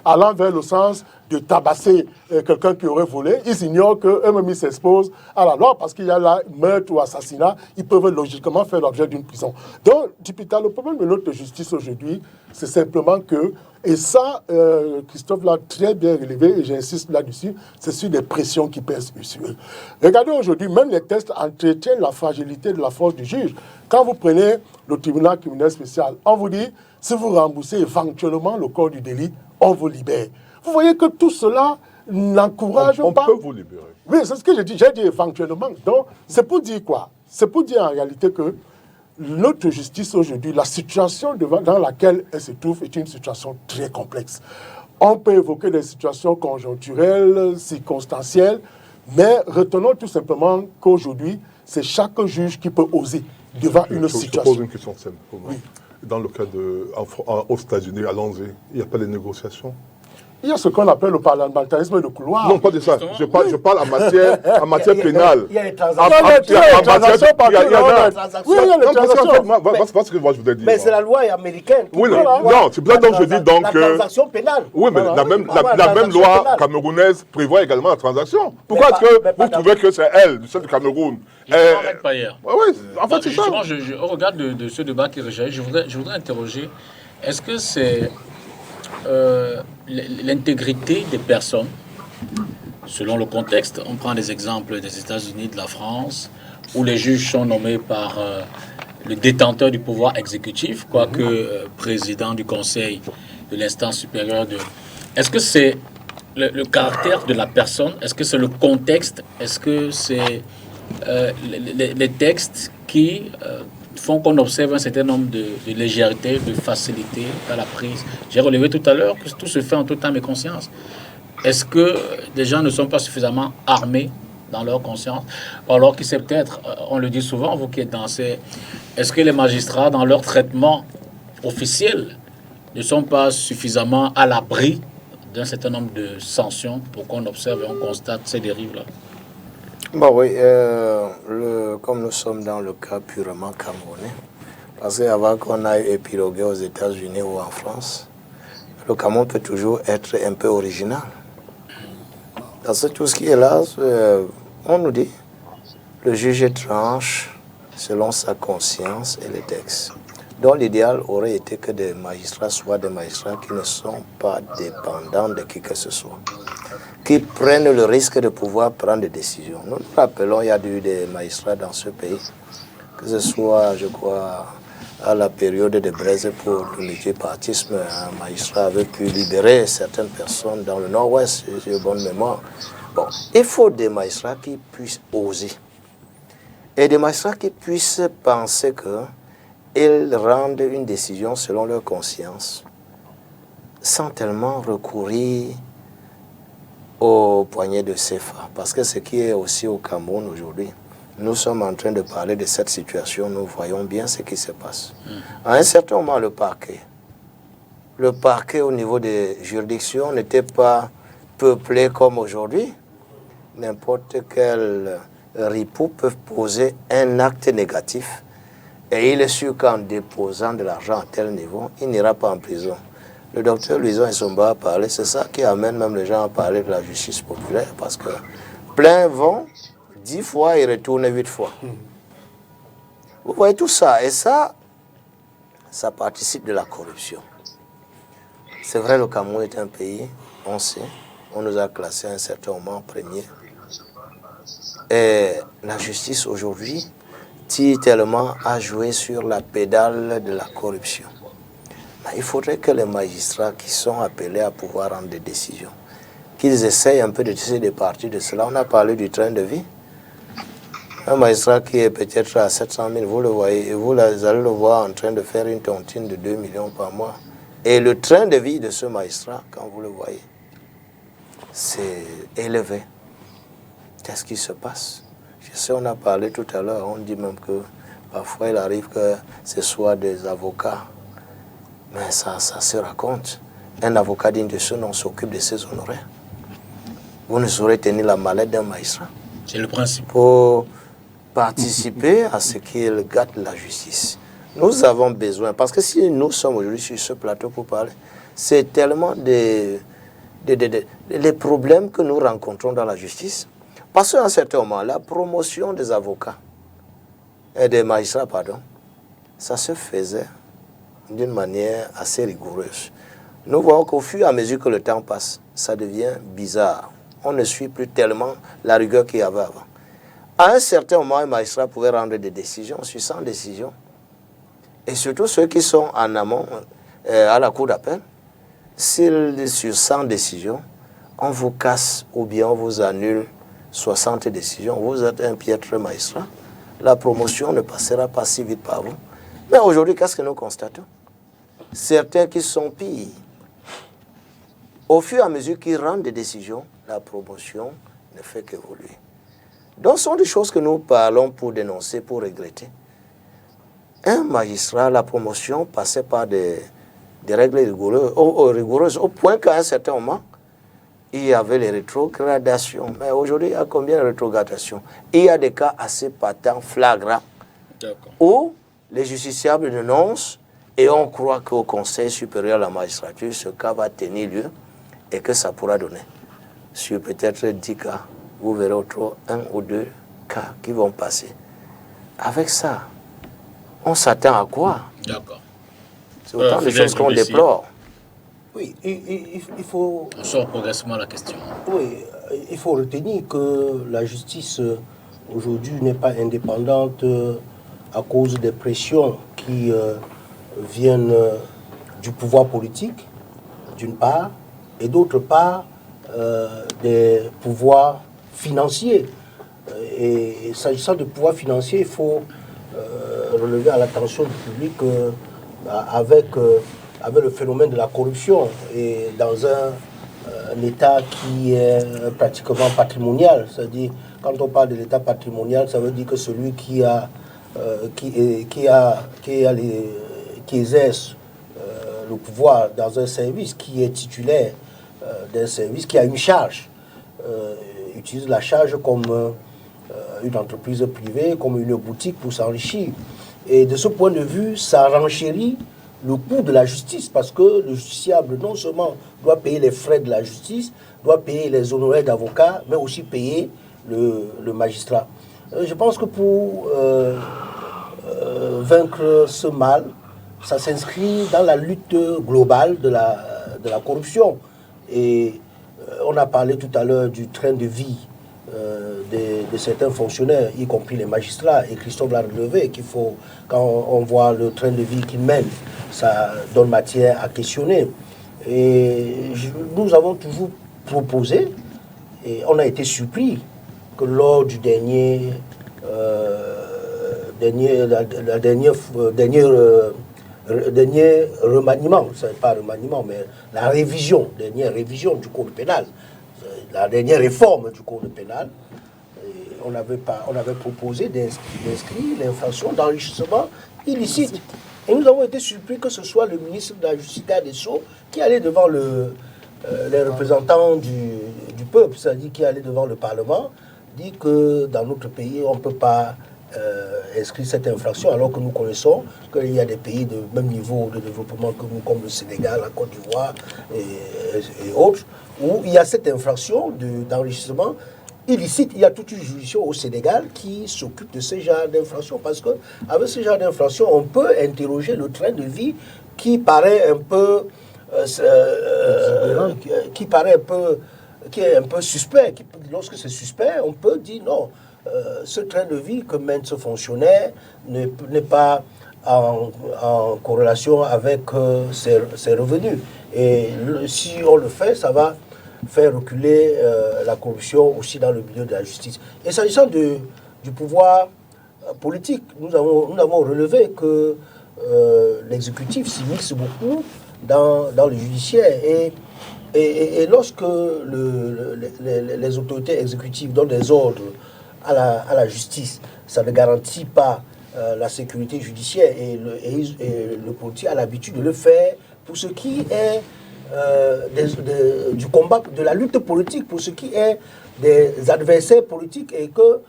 allant vers le sens de tabasser quelqu'un qui aurait volé, ils ignorent qu'eux-mêmes ils s'exposent à la loi parce qu'il y a là meurtre ou assassinat, ils peuvent logiquement faire l'objet d'une prison. Donc, Dupita, le problème de notre justice aujourd'hui, c'est simplement que, et ça, Christophe l'a très bien relevé, et j'insiste là-dessus, c'est sur les pressions qui pèsent sur eux. Regardez aujourd'hui, même les tests entretiennent la fragilité de la force du juge. Quand vous prenez le tribunal criminel spécial, on vous dit, si vous remboursez éventuellement le corps du délit, on vous libère. Vous voyez que tout cela n'encourage pas... On peut vous libérer. Oui, c'est ce que j'ai dit éventuellement. Donc, c'est pour dire quoi? C'est pour dire en réalité que notre justice aujourd'hui, la situation dans laquelle elle se trouve est une situation très complexe. On peut évoquer des situations conjoncturelles, circonstancielles, mais retenons tout simplement qu'aujourd'hui, c'est chaque juge qui peut oser devant une situation. Je pose une question simple. Oui. Dans le cas aux États-Unis, allons-y, il n'y a pas de négociations? Il y a ce qu'on appelle le parlementarisme de couloir. Non, pas de ça. Je parle en matière pénale. Il y a les transactions. Il y a les transactions partout. Oui, il y a les transactions. Voilà ce que moi je voudrais dire. Mais c'est la loi américaine. Oui, non, c'est pour ça que je dis donc... La transaction pénale. Oui, mais la même loi camerounaise prévoit également la transaction. Pourquoi est-ce que vous trouvez que c'est elle, celle du Cameroun? Oui, en fait, c'est ça. Au regard de ce débat qui réagit, je voudrais interroger, est-ce que c'est l'intégrité des personnes, selon le contexte? On prend des exemples des États-Unis, de la France, où les juges sont nommés par le détenteur du pouvoir exécutif, quoique président du conseil de l'instance supérieure de... Est-ce que c'est le caractère de la personne? Est-ce que c'est le contexte? Est-ce que c'est les textes qui font qu'on observe un certain nombre de légèreté, de facilité à la prise? J'ai relevé tout à l'heure que tout se fait en toute âme et conscience. Est-ce que les gens ne sont pas suffisamment armés dans leur conscience? Alors que c'est peut-être, on le dit souvent, vous qui êtes dans ces... Est-ce que les magistrats, dans leur traitement officiel, ne sont pas suffisamment à l'abri d'un certain nombre de sanctions pour qu'on observe et on constate ces dérives-là? Bon, oui, comme nous sommes dans le cas purement camerounais, parce qu'avant qu'on aille épiloguer aux États-Unis ou en France, le Cameroun peut toujours être un peu original. Parce que tout ce qui est là, on nous dit, le juge tranche selon sa conscience et les textes. Donc l'idéal aurait été que des magistrats soient des magistrats qui ne sont pas dépendants de qui que ce soit, qui prennent le risque de pouvoir prendre des décisions. Nous nous rappelons, il y a eu des magistrats dans ce pays, que ce soit, je crois, à la période de Braise pour le multipartisme, un magistrat avait pu libérer certaines personnes dans le nord-ouest, j'ai bonne mémoire. Bon, il faut des magistrats qui puissent oser. Et des magistrats qui puissent penser qu'ils rendent une décision selon leur conscience, sans tellement recourir au poignet de CFA. Parce que ce qui est aussi au Cameroun aujourd'hui, nous sommes en train de parler de cette situation, nous voyons bien ce qui se passe. À un certain moment, le parquet au niveau des juridictions n'était pas peuplé comme aujourd'hui. N'importe quel ripou peut poser un acte négatif et il est sûr qu'en déposant de l'argent à tel niveau, il n'ira pas en prison. Le docteur Louison Essomba a parlé, c'est ça qui amène même les gens à parler de la justice populaire, parce que plein vont 10 fois et retournent 8 fois. Vous voyez tout ça, et ça participe de la corruption. C'est vrai, le Cameroun est un pays, on sait, on nous a classé à un certain moment premier. Et la justice aujourd'hui tire tellement à jouer sur la pédale de la corruption. Mais il faudrait que les magistrats qui sont appelés à pouvoir rendre des décisions, qu'ils essayent un peu de tirer des parties de cela. On a parlé du train de vie. Un magistrat qui est peut-être à 700 000, vous le voyez, et vous allez le voir en train de faire une tontine de 2 millions par mois. Et le train de vie de ce magistrat, quand vous le voyez, c'est élevé. Qu'est-ce qui se passe? Je sais, on a parlé tout à l'heure, on dit même que parfois il arrive que ce soit des avocats. Mais ça se raconte. Un avocat digne de ce nom s'occupe de ses honoraires. Vous ne saurez tenir la mallette d'un magistrat. C'est le principe. Pour participer à ce qu'il gâte la justice. Nous avons besoin, parce que si nous sommes aujourd'hui sur ce plateau pour parler, c'est tellement les problèmes que nous rencontrons dans la justice. Parce qu'à un certain moment, la promotion des avocats et des magistrats, ça se faisait d'une manière assez rigoureuse. Nous voyons qu'au fur et à mesure que le temps passe, ça devient bizarre. On ne suit plus tellement la rigueur qu'il y avait avant. À un certain moment, un magistrat pouvait rendre des décisions sur 100 décisions. Et surtout ceux qui sont en amont à la cour d'appel, sur 100 décisions, on vous casse ou bien on vous annule 60 décisions, vous êtes un piètre magistrat, la promotion ne passera pas si vite par vous. Mais aujourd'hui, qu'est-ce que nous constatons? Certains qui sont pires, au fur et à mesure qu'ils rendent des décisions, la promotion ne fait qu'évoluer. Donc, ce sont des choses que nous parlons pour dénoncer, pour regretter. Un magistrat, la promotion passait par des règles rigoureuses, au point qu'à un certain moment, il y avait les rétrogradations. Mais aujourd'hui, il y a combien de rétrogradations? Il y a des cas assez patents, flagrants, où les justiciables dénoncent et on croit qu'au Conseil supérieur de la magistrature, ce cas va tenir lieu et que ça pourra donner. Sur peut-être 10 cas, vous verrez autour 1 ou 2 cas qui vont passer. Avec ça, on s'attend à quoi? D'accord. C'est autant de choses qu'on déplore. Oui, il faut... On sort progressivement la question. Oui, il faut retenir que la justice aujourd'hui n'est pas indépendante à cause des pressions qui viennent du pouvoir politique, d'une part, et d'autre part, des pouvoirs financiers. Et s'agissant de pouvoirs financiers, il faut relever à l'attention du public avec le phénomène de la corruption et dans un État qui est pratiquement patrimonial. C'est-à-dire, quand on parle de l'État patrimonial, ça veut dire que celui qui exerce le pouvoir dans un service, qui est titulaire d'un service, qui a une charge, utilise la charge comme une entreprise privée, comme une boutique pour s'enrichir. Et de ce point de vue, ça renchérit le coût de la justice, parce que le justiciable non seulement doit payer les frais de la justice, doit payer les honoraires d'avocat, mais aussi payer le magistrat. Je pense que pour vaincre ce mal, ça s'inscrit dans la lutte globale de la corruption. Et on a parlé tout à l'heure du train de vie de certains fonctionnaires, y compris les magistrats, et Christophe l'a relevé, qu'il faut, quand on voit le train de vie qu'ils mènent, ça donne matière à questionner. Et nous avons toujours proposé, et on a été surpris, que lors du dernier remaniement, c'est pas remaniement, mais dernière révision du code pénal, la dernière réforme du code pénal, on avait proposé d'inscrire l'infraction d'enrichissement illicite. Et nous avons été surpris que ce soit le ministre de la Justice, garde des Sceaux, qui allait devant les représentants du peuple, c'est-à-dire qui allait devant le Parlement, dit que dans notre pays, on ne peut pas inscrire cette infraction, alors que nous connaissons qu'il y a des pays de même niveau de développement que nous, comme le Sénégal, la Côte d'Ivoire et autres, où il y a cette infraction d'enrichissement illicite. Il y a toute une juridiction au Sénégal qui s'occupe de ce genre d'infraction, parce qu'avec ce genre d'infraction, on peut interroger le train de vie qui paraît un peu qui est un peu suspect. Lorsque c'est suspect, on peut dire non, ce train de vie que mène ce fonctionnaire n'est pas en corrélation avec ses revenus. Et si on le fait, ça va faire reculer la corruption aussi dans le milieu de la justice. Et s'agissant du pouvoir politique, nous avons relevé que l'exécutif s'immisce beaucoup dans le judiciaire. Et lorsque les autorités exécutives donnent des ordres à la justice, ça ne garantit pas la sécurité judiciaire. Et le policier a l'habitude de le faire pour ce qui est du combat, de la lutte politique, pour ce qui est des adversaires politiques, et que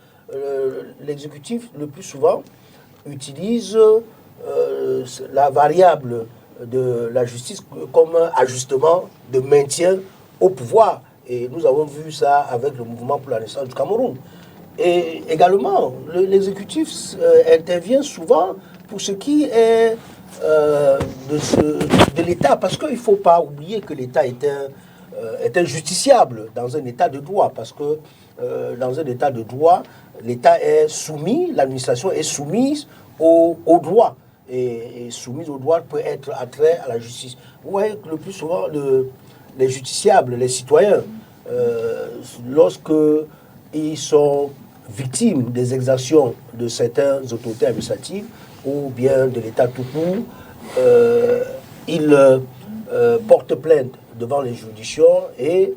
l'exécutif, le plus souvent, utilise la variable de la justice comme un ajustement de maintien au pouvoir. Et nous avons vu ça avec le mouvement pour la naissance du Cameroun. Et également, l'exécutif intervient souvent pour ce qui est de l'État, parce qu'il ne faut pas oublier que l'État est un justiciable dans un État de droit, parce que dans un État de droit, l'État est soumis, l'administration est soumise au droit. Et soumise au droit peut être attrait à la justice. Vous voyez que le plus souvent, les justiciables, les citoyens, lorsque ils sont victimes des exactions de certaines autorités administratives ou bien de l'État tout court, ils portent plainte devant les juridictions, et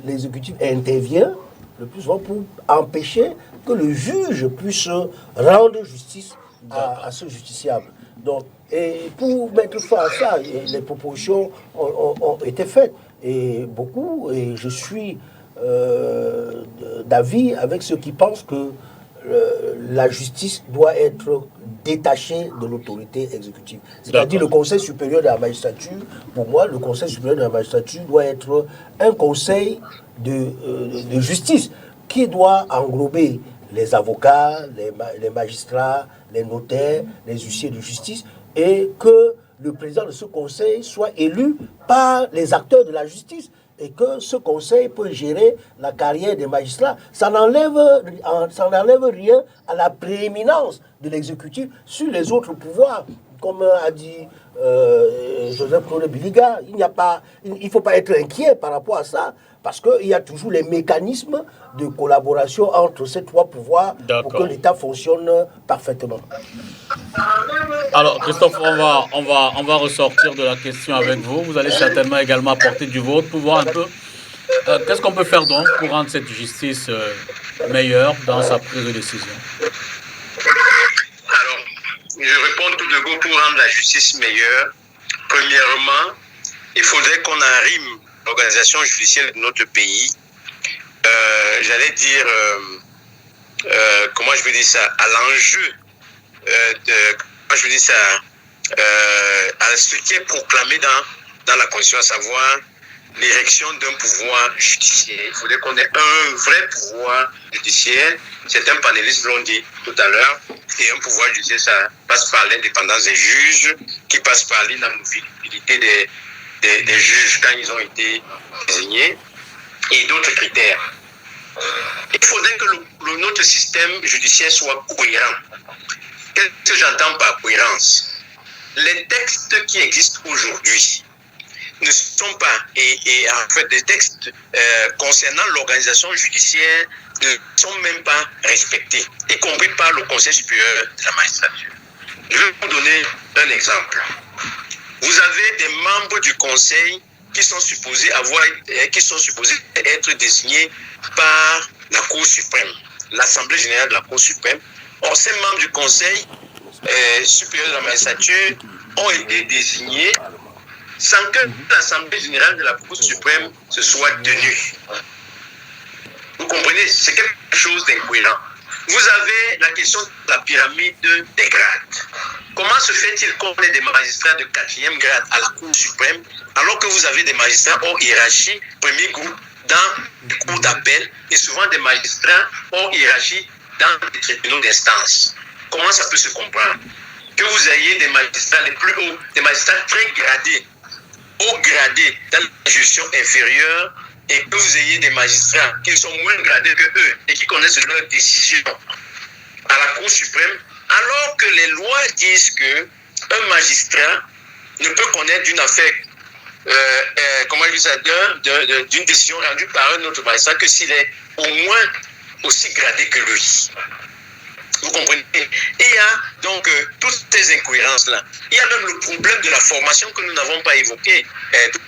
l'exécutif intervient le plus souvent pour empêcher que le juge puisse rendre justice à ce justiciable. Donc, et pour mettre fin à ça, les propositions ont été faites, et beaucoup, et je suis d'avis avec ceux qui pensent que la justice doit être détachée de l'autorité exécutive. C'est-à-dire le Conseil supérieur de la magistrature, pour moi, le Conseil supérieur de la magistrature doit être un conseil de justice qui doit englober les avocats, les magistrats, les notaires, les huissiers de justice, et que le président de ce conseil soit élu par les acteurs de la justice et que ce conseil peut gérer la carrière des magistrats. Ça n'enlève rien à la prééminence de l'exécutif sur les autres pouvoirs. Comme a dit Joseph-Claude Biliga, il ne faut pas être inquiet par rapport à ça, parce qu'il y a toujours les mécanismes de collaboration entre ces trois pouvoirs pour que l'État fonctionne parfaitement. Alors, Christophe, on va ressortir de la question avec vous. Vous allez certainement également apporter du vôtre pour voir un peu qu'est-ce qu'on peut faire donc pour rendre cette justice meilleure dans sa prise de décision. Alors, je réponds tout de go pour rendre la justice meilleure. Premièrement, il faudrait qu'on arrime l'organisation judiciaire de notre pays, j'allais dire, comment je veux dire ça, à l'enjeu, comment je veux dire ça, à ce qui est proclamé dans la Constitution, à savoir l'érection d'un pouvoir judiciaire. Il faudrait qu'on ait un vrai pouvoir judiciaire. Certains panélistes l'ont dit tout à l'heure. Et un pouvoir judiciaire, ça passe par l'indépendance des juges, qui passe par l'inamovibilité des juges quand ils ont été désignés, et d'autres critères. Il faudrait que notre système judiciaire soit cohérent. Qu'est-ce que j'entends par cohérence? Les textes qui existent aujourd'hui ne sont pas, et en fait des textes concernant l'organisation judiciaire ne sont même pas respectés, y compris par le Conseil supérieur de la magistrature. Je vais vous donner un exemple. Vous avez des membres du Conseil qui sont supposés être désignés par la Cour suprême, l'Assemblée générale de la Cour suprême. Or, ces membres du Conseil supérieur de la magistrature ont été désignés sans que l'Assemblée générale de la Cour suprême se soit tenue. Vous comprenez, c'est quelque chose d'incohérent. Vous avez la question de la pyramide des grades. Comment se fait-il qu'on ait des magistrats de 4e grade à la Cour suprême, alors que vous avez des magistrats hors hiérarchie, premier groupe, dans les cours d'appel, et souvent des magistrats hors hiérarchie dans les tribunaux d'instance? Comment ça peut se comprendre? Que vous ayez des magistrats les plus hauts, des magistrats très gradés, haut gradés dans la juridiction inférieure, et que vous ayez des magistrats qui sont moins gradés que eux et qui connaissent leurs décisions à la Cour suprême, alors que les lois disent que un magistrat ne peut connaître d'une affaire, d'une décision rendue par un autre magistrat que s'il est au moins aussi gradé que lui. Vous comprenez? Et il y a donc toutes ces incohérences-là. Il y a même le problème de la formation que nous n'avons pas évoqué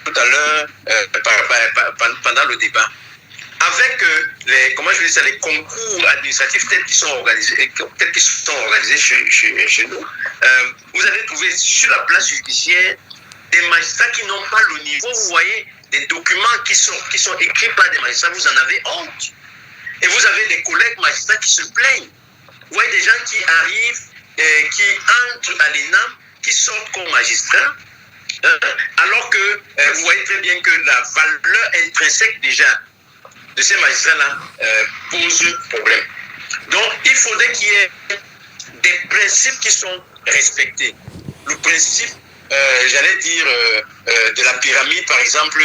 tout à l'heure pendant le débat. Avec les concours administratifs tels qu'ils sont organisés, chez nous, vous allez trouver sur la place judiciaire des magistrats qui n'ont pas le niveau. Vous voyez des documents qui sont écrits par des magistrats, vous en avez honte. Et vous avez des collègues magistrats qui se plaignent. Vous voyez des gens qui arrivent, qui entrent à l'ENAM, qui sortent comme magistrats, alors que vous voyez très bien que la valeur intrinsèque déjà de ces magistrats-là pose problème. Donc, il faudrait qu'il y ait des principes qui sont respectés. Le principe, de la pyramide, par exemple,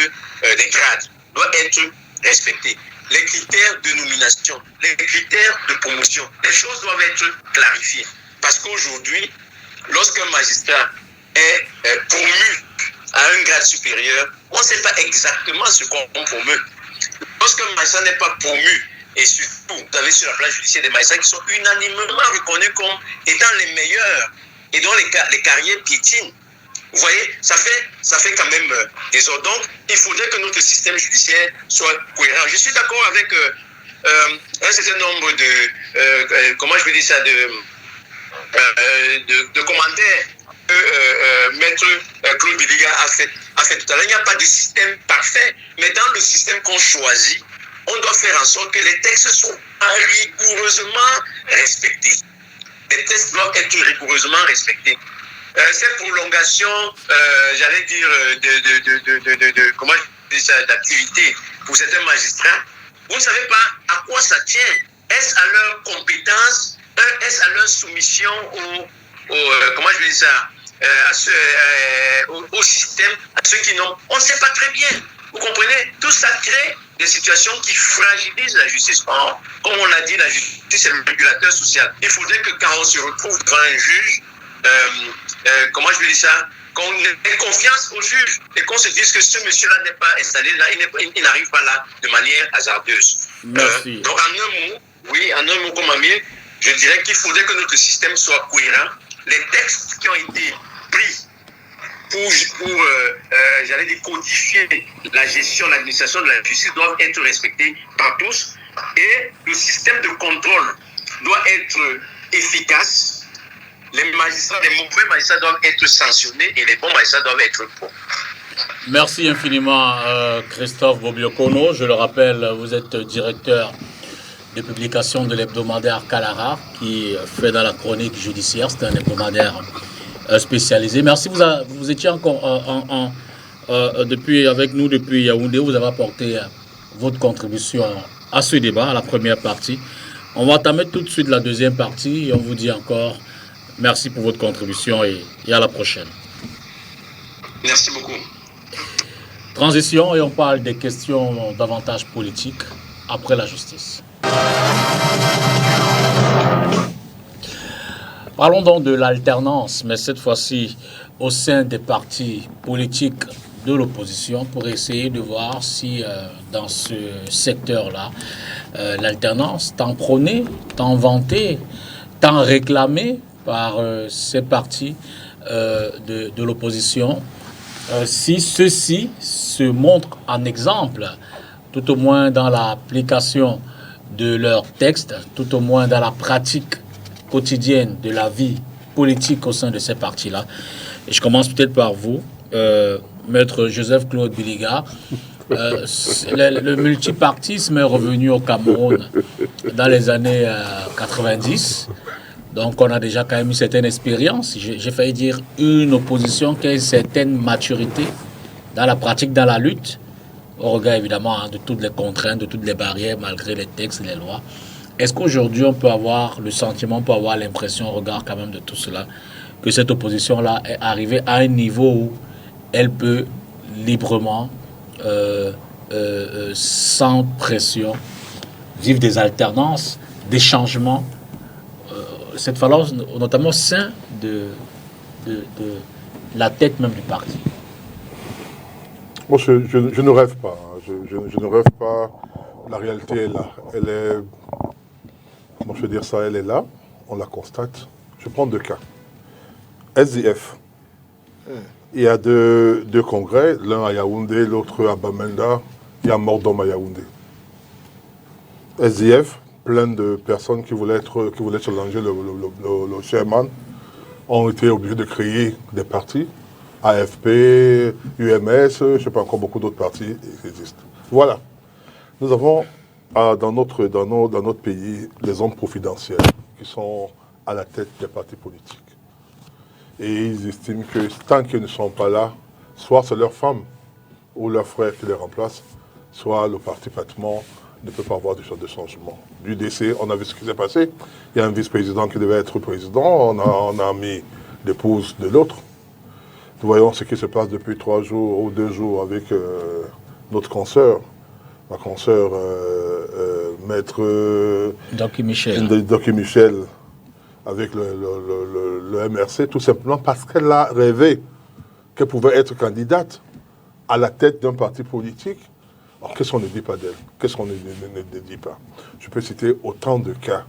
des grades, doit être respecté. Les critères de nomination, les critères de promotion, les choses doivent être clarifiées. Parce qu'aujourd'hui, lorsqu'un magistrat est promu à un grade supérieur, on ne sait pas exactement ce qu'on promeut. Lorsqu'un magistrat n'est pas promu, et surtout, vous avez sur la place judiciaire des magistrats qui sont unanimement reconnus comme étant les meilleurs et dont les carrières piétinent, vous voyez, ça fait quand même désordre. Donc, il faudrait que notre système judiciaire soit cohérent. Je suis d'accord avec un certain nombre de commentaires que Maître Claude Biliga a fait tout à l'heure. Il n'y a pas de système parfait, mais dans le système qu'on choisit, on doit faire en sorte que les textes soient rigoureusement respectés. Les textes doivent être rigoureusement respectés. Cette prolongation, d'activité pour certains magistrats, vous ne savez pas à quoi ça tient. Est-ce à leur compétence, est-ce à leur soumission au système, à ceux qui n'ont. On ne sait pas très bien. Vous comprenez? Tout ça crée des situations qui fragilisent la justice. Comme on l'a dit, la justice est le régulateur social. Il faudrait que quand on se retrouve devant un juge, comment je vais dire ça, qu'on ait confiance au juge et qu'on se dise que ce monsieur-là n'est pas installé là, il n'arrive pas là de manière hasardeuse. Merci. Donc en un mot comme Amir, je dirais qu'il faudrait que notre système soit cohérent. Les textes qui ont été pris pour j'allais dire, codifier la gestion, l'administration de la justice doivent être respectés par tous et le système de contrôle doit être efficace. Les mauvais magistrats doivent être sanctionnés et les bons magistrats doivent être propres. Merci infiniment Christophe Bobiokono. Je le rappelle, vous êtes directeur de publication de l'hebdomadaire Kalara qui fait dans la chronique judiciaire. C'est un hebdomadaire spécialisé. Merci, vous étiez encore avec nous depuis Yaoundé. Vous avez apporté votre contribution à ce débat, à la première partie. On va entamer tout de suite la deuxième partie et on vous dit encore merci pour votre contribution et à la prochaine. Merci beaucoup. Transition et on parle des questions davantage politiques après la justice. Parlons donc de l'alternance, mais cette fois-ci au sein des partis politiques de l'opposition pour essayer de voir si dans ce secteur-là, l'alternance, tant prônée, tant vantée, tant réclamée par ces partis de l'opposition, si ceux-ci se montrent en exemple, tout au moins dans l'application de leurs textes, tout au moins dans la pratique quotidienne de la vie politique au sein de ces partis-là. Et je commence peut-être par vous, Maître Joseph-Claude Biliga. Le multipartisme est revenu au Cameroun dans les années 90. Donc on a déjà quand même une certaine expérience. J'ai failli dire une opposition qui a une certaine maturité dans la pratique, dans la lutte, au regard évidemment de toutes les contraintes, de toutes les barrières, malgré les textes et les lois. Est-ce qu'aujourd'hui on peut avoir le sentiment, on peut avoir l'impression, au regard quand même de tout cela, que cette opposition-là est arrivée à un niveau où elle peut librement, sans pression, vivre des alternances, des changements, cette fois-là, notamment au sein de la tête même du parti? Moi, je ne rêve pas. Je ne rêve pas. La réalité est là. Elle est... Comment je veux dire ça? Elle est là. On la constate. Je prends deux cas. SDF. Il y a deux congrès, l'un à Yaoundé, l'autre à Bamenda. Il y a mort d'homme à Yaoundé. SDF, plein de personnes qui voulaient challenger le chairman, ont été obligés de créer des partis. AFP, UMS, je ne sais pas encore beaucoup d'autres partis qui existent. Voilà. Nous avons dans notre pays les hommes providentiels qui sont à la tête des partis politiques. Et ils estiment que tant qu'ils ne sont pas là, soit c'est leur femme ou leur frère qui les remplace, soit le parti pratiquement ne peut pas avoir de changement. Du décès, on a vu ce qui s'est passé. Il y a un vice-président qui devait être président, on a mis l'épouse de l'autre. Nous voyons ce qui se passe depuis 3 jours ou 2 jours avec notre consoeur, ma consoeur maître Doki Michel, avec le MRC, tout simplement parce qu'elle a rêvé qu'elle pouvait être candidate à la tête d'un parti politique. Alors, qu'est-ce qu'on ne dit pas d'elle? Qu'est-ce qu'on ne dit pas? Je peux citer autant de cas.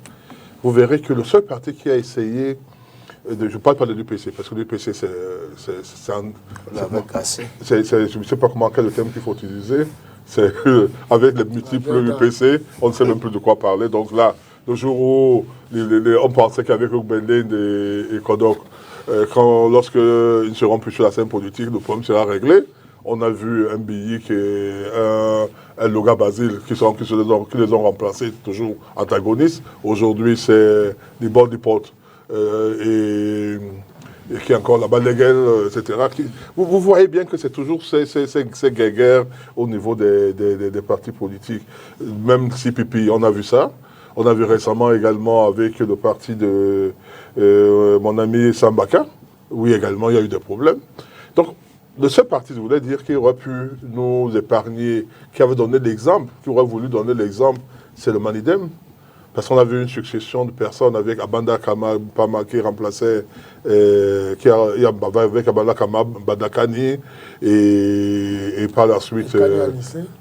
Vous verrez que le seul parti qui a essayé, je ne parle pas de l'UPC, parce que l'UPC, c'est un... Je ne sais pas quel terme qu'il faut utiliser. Avec les multiples UPC, on ne sait même plus de quoi parler. Donc là, le jour où on pensait qu'avec Ogbenden et Kodok, lorsqu'ils seront plus sur la scène politique, le problème sera réglé. On a vu un billet qui est un Loga Basile qui les ont remplacés toujours antagonistes. Aujourd'hui, c'est des bords du porte et qui est encore là-bas, Leguel, etc. Vous voyez bien que c'est toujours ces guerres au niveau des partis politiques. Même si Pipi, on a vu ça. On a vu récemment également avec le parti de mon ami Sambaka, Oui, également, il y a eu des problèmes. Donc, de ce parti, je voulais dire qu'il aurait pu nous épargner, qui avait donné l'exemple, qui aurait voulu donner l'exemple, c'est le Manidem. Parce qu'on a vu une succession de personnes avec Abanda Pama qui remplaçait, avec Abanda Kama, Badakani, et par la suite.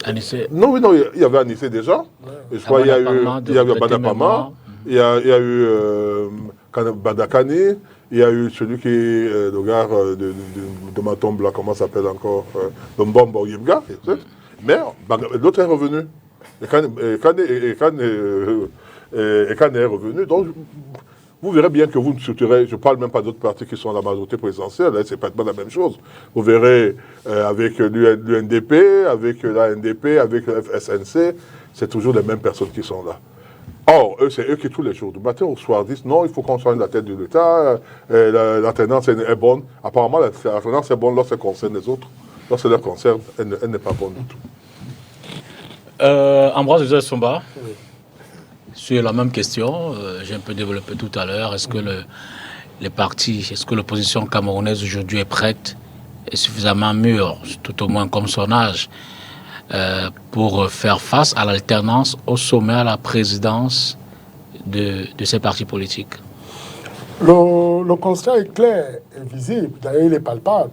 Anissé. Non, oui, non, il y avait Anissé déjà. Ouais. Et je crois qu'il y a eu Abanda Pama, il y a eu Badakani, il y a eu celui qui est le gars de ma tombe là, comment ça s'appelle encore, Mbombo Yemga. Mais l'autre est revenu. Et Kane est revenu. Donc, vous verrez bien que vous ne structurez, je ne parle même pas d'autres partis qui sont à la majorité présidentielle, hein, c'est pas la même chose. Vous verrez avec l'UNDP, avec l'ANDP, avec le FSNC, c'est toujours les mêmes personnes qui sont là. Or, c'est eux qui tous les jours, du matin au soir, disent non, il faut qu'on change la tête de l'État, la tendance est bonne. Apparemment, la tendance est bonne lorsqu'elle concerne les autres. Lorsqu'elle les concerne, elle n'est pas bonne du tout. Ambroise Joseph Somba, oui. Sur la même question, j'ai un peu développé tout à l'heure, est-ce que les partis, est-ce que l'opposition camerounaise aujourd'hui est prête et suffisamment mûre, tout au moins comme son âge, pour faire face à l'alternance au sommet, à la présidence de ces partis politiques? Le constat est clair et visible, d'ailleurs il est palpable,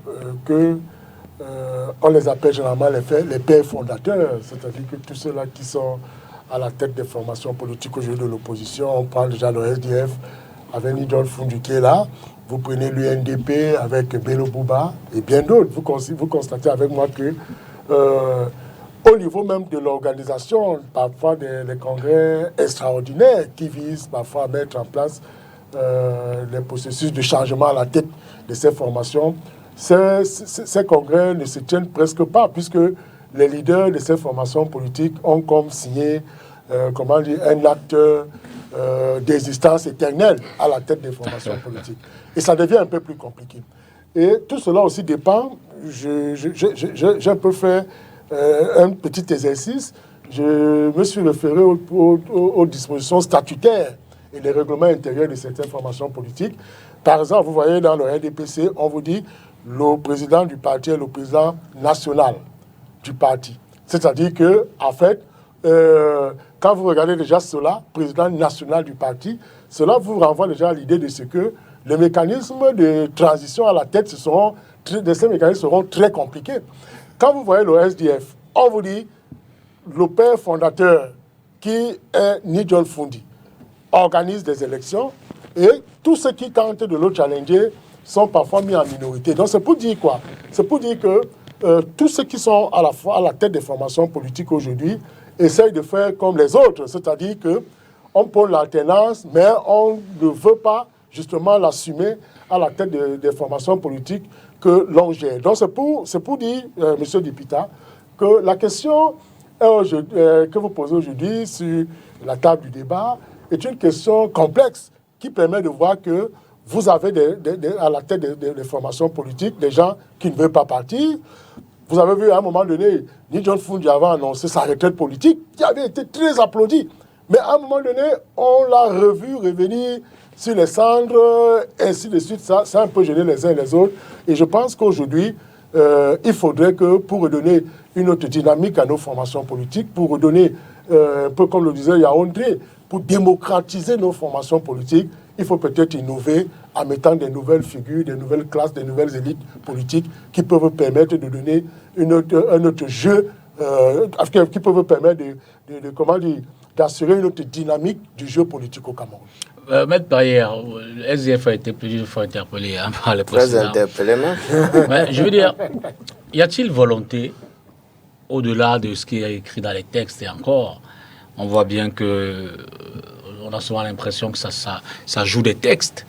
on les appelle généralement les pères fondateurs, c'est-à-dire que tous ceux-là qui sont à la tête des formations politiques aujourd'hui de l'opposition, on parle déjà de SDF avec Nidol Fundu qui est là, vous prenez l'UNDP avec Bello Bouba et bien d'autres, vous constatez avec moi que au niveau même de l'organisation, parfois des congrès extraordinaires qui visent parfois à mettre en place les processus de changement à la tête de ces formations, ces congrès ne se tiennent presque pas, puisque les leaders de ces formations politiques ont comme signé un acte d'existence éternelle à la tête des formations politiques. Et ça devient un peu plus compliqué. Et tout cela aussi dépend, j'ai un peu fait un petit exercice, je me suis référé aux dispositions statutaires et les règlements intérieurs de certaines formations politiques. Par exemple, vous voyez dans le RDPC, on vous dit le président du parti est le président national du parti. C'est-à-dire que, en fait, quand vous regardez déjà cela, président national du parti, cela vous renvoie déjà à l'idée de ce que les mécanismes de transition à la tête de ces mécanismes seront très compliqués. Quand vous voyez le SDF, on vous dit le père fondateur qui est Nidol Fundi organise des élections et tous ceux qui tentent de le challenger sont parfois mis en minorité. Donc c'est pour dire quoi? C'est pour dire que tous ceux qui sont à la fois à la tête des formations politiques aujourd'hui essayent de faire comme les autres, c'est-à-dire qu'on prône l'alternance, mais on ne veut pas justement l'assumer à la tête des formations politiques que l'on gère. Donc c'est pour dire, Monsieur Dipita, que la question que vous posez aujourd'hui sur la table du débat est une question complexe qui permet de voir que vous avez à la tête des formations politiques des gens qui ne veulent pas partir. Vous avez vu à un moment donné, Nidol Fundi avait annoncé sa retraite politique, qui avait été très applaudie. Mais à un moment donné, on l'a revu revenir sur les cendres, ainsi de suite. Ça a un peu gêné les uns et les autres. Et je pense qu'aujourd'hui, il faudrait que pour redonner une autre dynamique à nos formations politiques, pour redonner, un peu comme le disait Yaoundé, pour démocratiser nos formations politiques, il faut peut-être innover en mettant des nouvelles figures, des nouvelles classes, des nouvelles élites politiques qui peuvent permettre de donner un autre jeu, qui peuvent permettre d'assurer une autre dynamique du jeu politique au Cameroun. Maître Barrière, le SDF a été plusieurs fois interpellé par le président. Très interpellé, même. Je veux dire, y a-t-il volonté, au-delà de ce qui est écrit dans les textes et encore, on voit bien que on a souvent l'impression que ça joue des textes,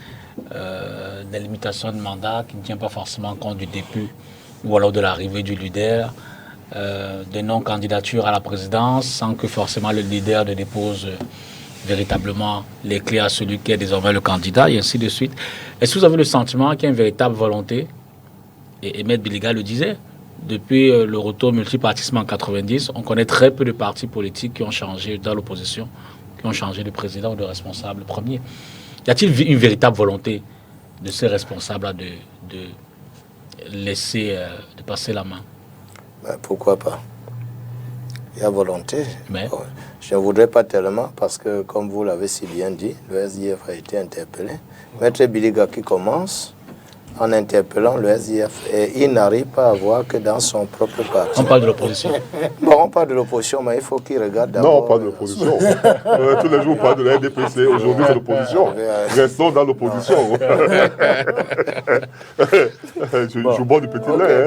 des limitations de mandat qui ne tiennent pas forcément compte du début ou alors de l'arrivée du leader, des non-candidatures à la présidence sans que forcément le leader ne dépose véritablement les clés à celui qui est désormais le candidat et ainsi de suite. Est-ce que vous avez le sentiment qu'il y a une véritable volonté, et Maître Biliga le disait, depuis le retour multipartisme en 90, on connaît très peu de partis politiques qui ont changé dans l'opposition, qui ont changé de président ou de responsable premier. Y a-t-il une véritable volonté de ces responsables de laisser, de passer la main? Ben, pourquoi pas? Il y a volonté. Mais... Bon, je ne voudrais pas tellement parce que, comme vous l'avez si bien dit, le SDF a été interpellé. Maître Biliga qui commence en interpellant le SDF et il n'arrive pas à voir que dans son propre parti. On parle de l'opposition. Bon, on parle de l'opposition, mais il faut qu'il regarde d'abord. Non, pas de l'opposition. Tous les jours, on parle de la RDPC. Aujourd'hui, c'est l'opposition. Restons dans l'opposition. Je bois du petit lait.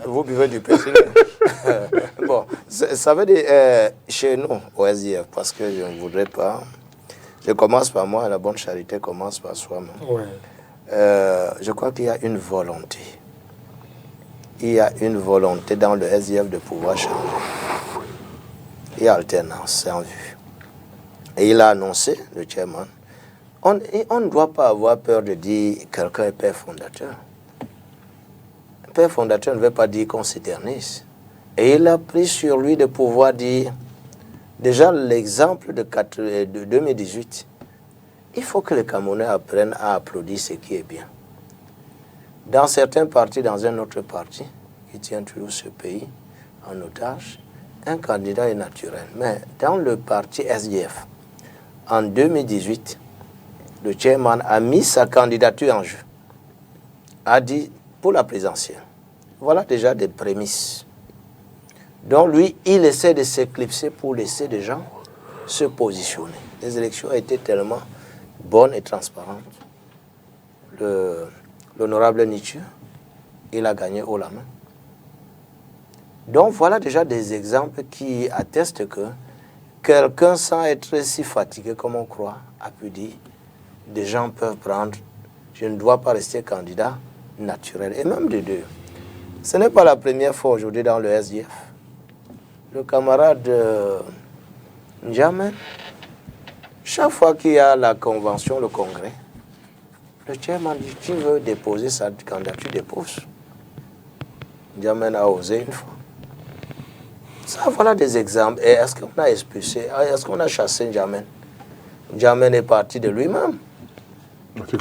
Vous buvez du petit lait. Bon, ça veut dire, chez nous, au SDF, parce que je ne voudrais pas... Je commence par moi, la bonne charité commence par soi-même. Ouais. Je crois qu'il y a une volonté. Il y a une volonté dans le SDF de pouvoir changer. Il y a alternance, c'est en vue. Et il a annoncé, le chairman, on ne doit pas avoir peur de dire quelqu'un est père fondateur. Père fondateur ne veut pas dire qu'on s'éternise. Et il a pris sur lui de pouvoir dire, déjà l'exemple de 2018, il faut que les Camerounais apprennent à applaudir ce qui est bien. Dans certains partis, dans un autre parti, qui tient toujours ce pays en otage, un candidat est naturel. Mais dans le parti SDF, en 2018, le chairman a mis sa candidature en jeu. A dit, pour la présidentielle, voilà déjà des prémices. Donc lui, il essaie de s'éclipser pour laisser des gens se positionner. Les élections ont été tellement bonnes et transparentes. L'honorable Nietzsche, il a gagné haut la main. Donc voilà déjà des exemples qui attestent que quelqu'un, sans être si fatigué comme on croit, a pu dire, des gens peuvent prendre, je ne dois pas rester candidat naturel. Et même de deux. Ce n'est pas la première fois aujourd'hui dans le SDF. Le camarade N'Djamène, chaque fois qu'il y a la convention, le congrès, le chairman dit, qui veut déposer sa candidature, dépose. N'Djamène a osé une fois. Ça, voilà des exemples. Et est-ce qu'on a expulsé, est-ce qu'on a chassé N'Djamène? N'Djamène est parti de lui-même.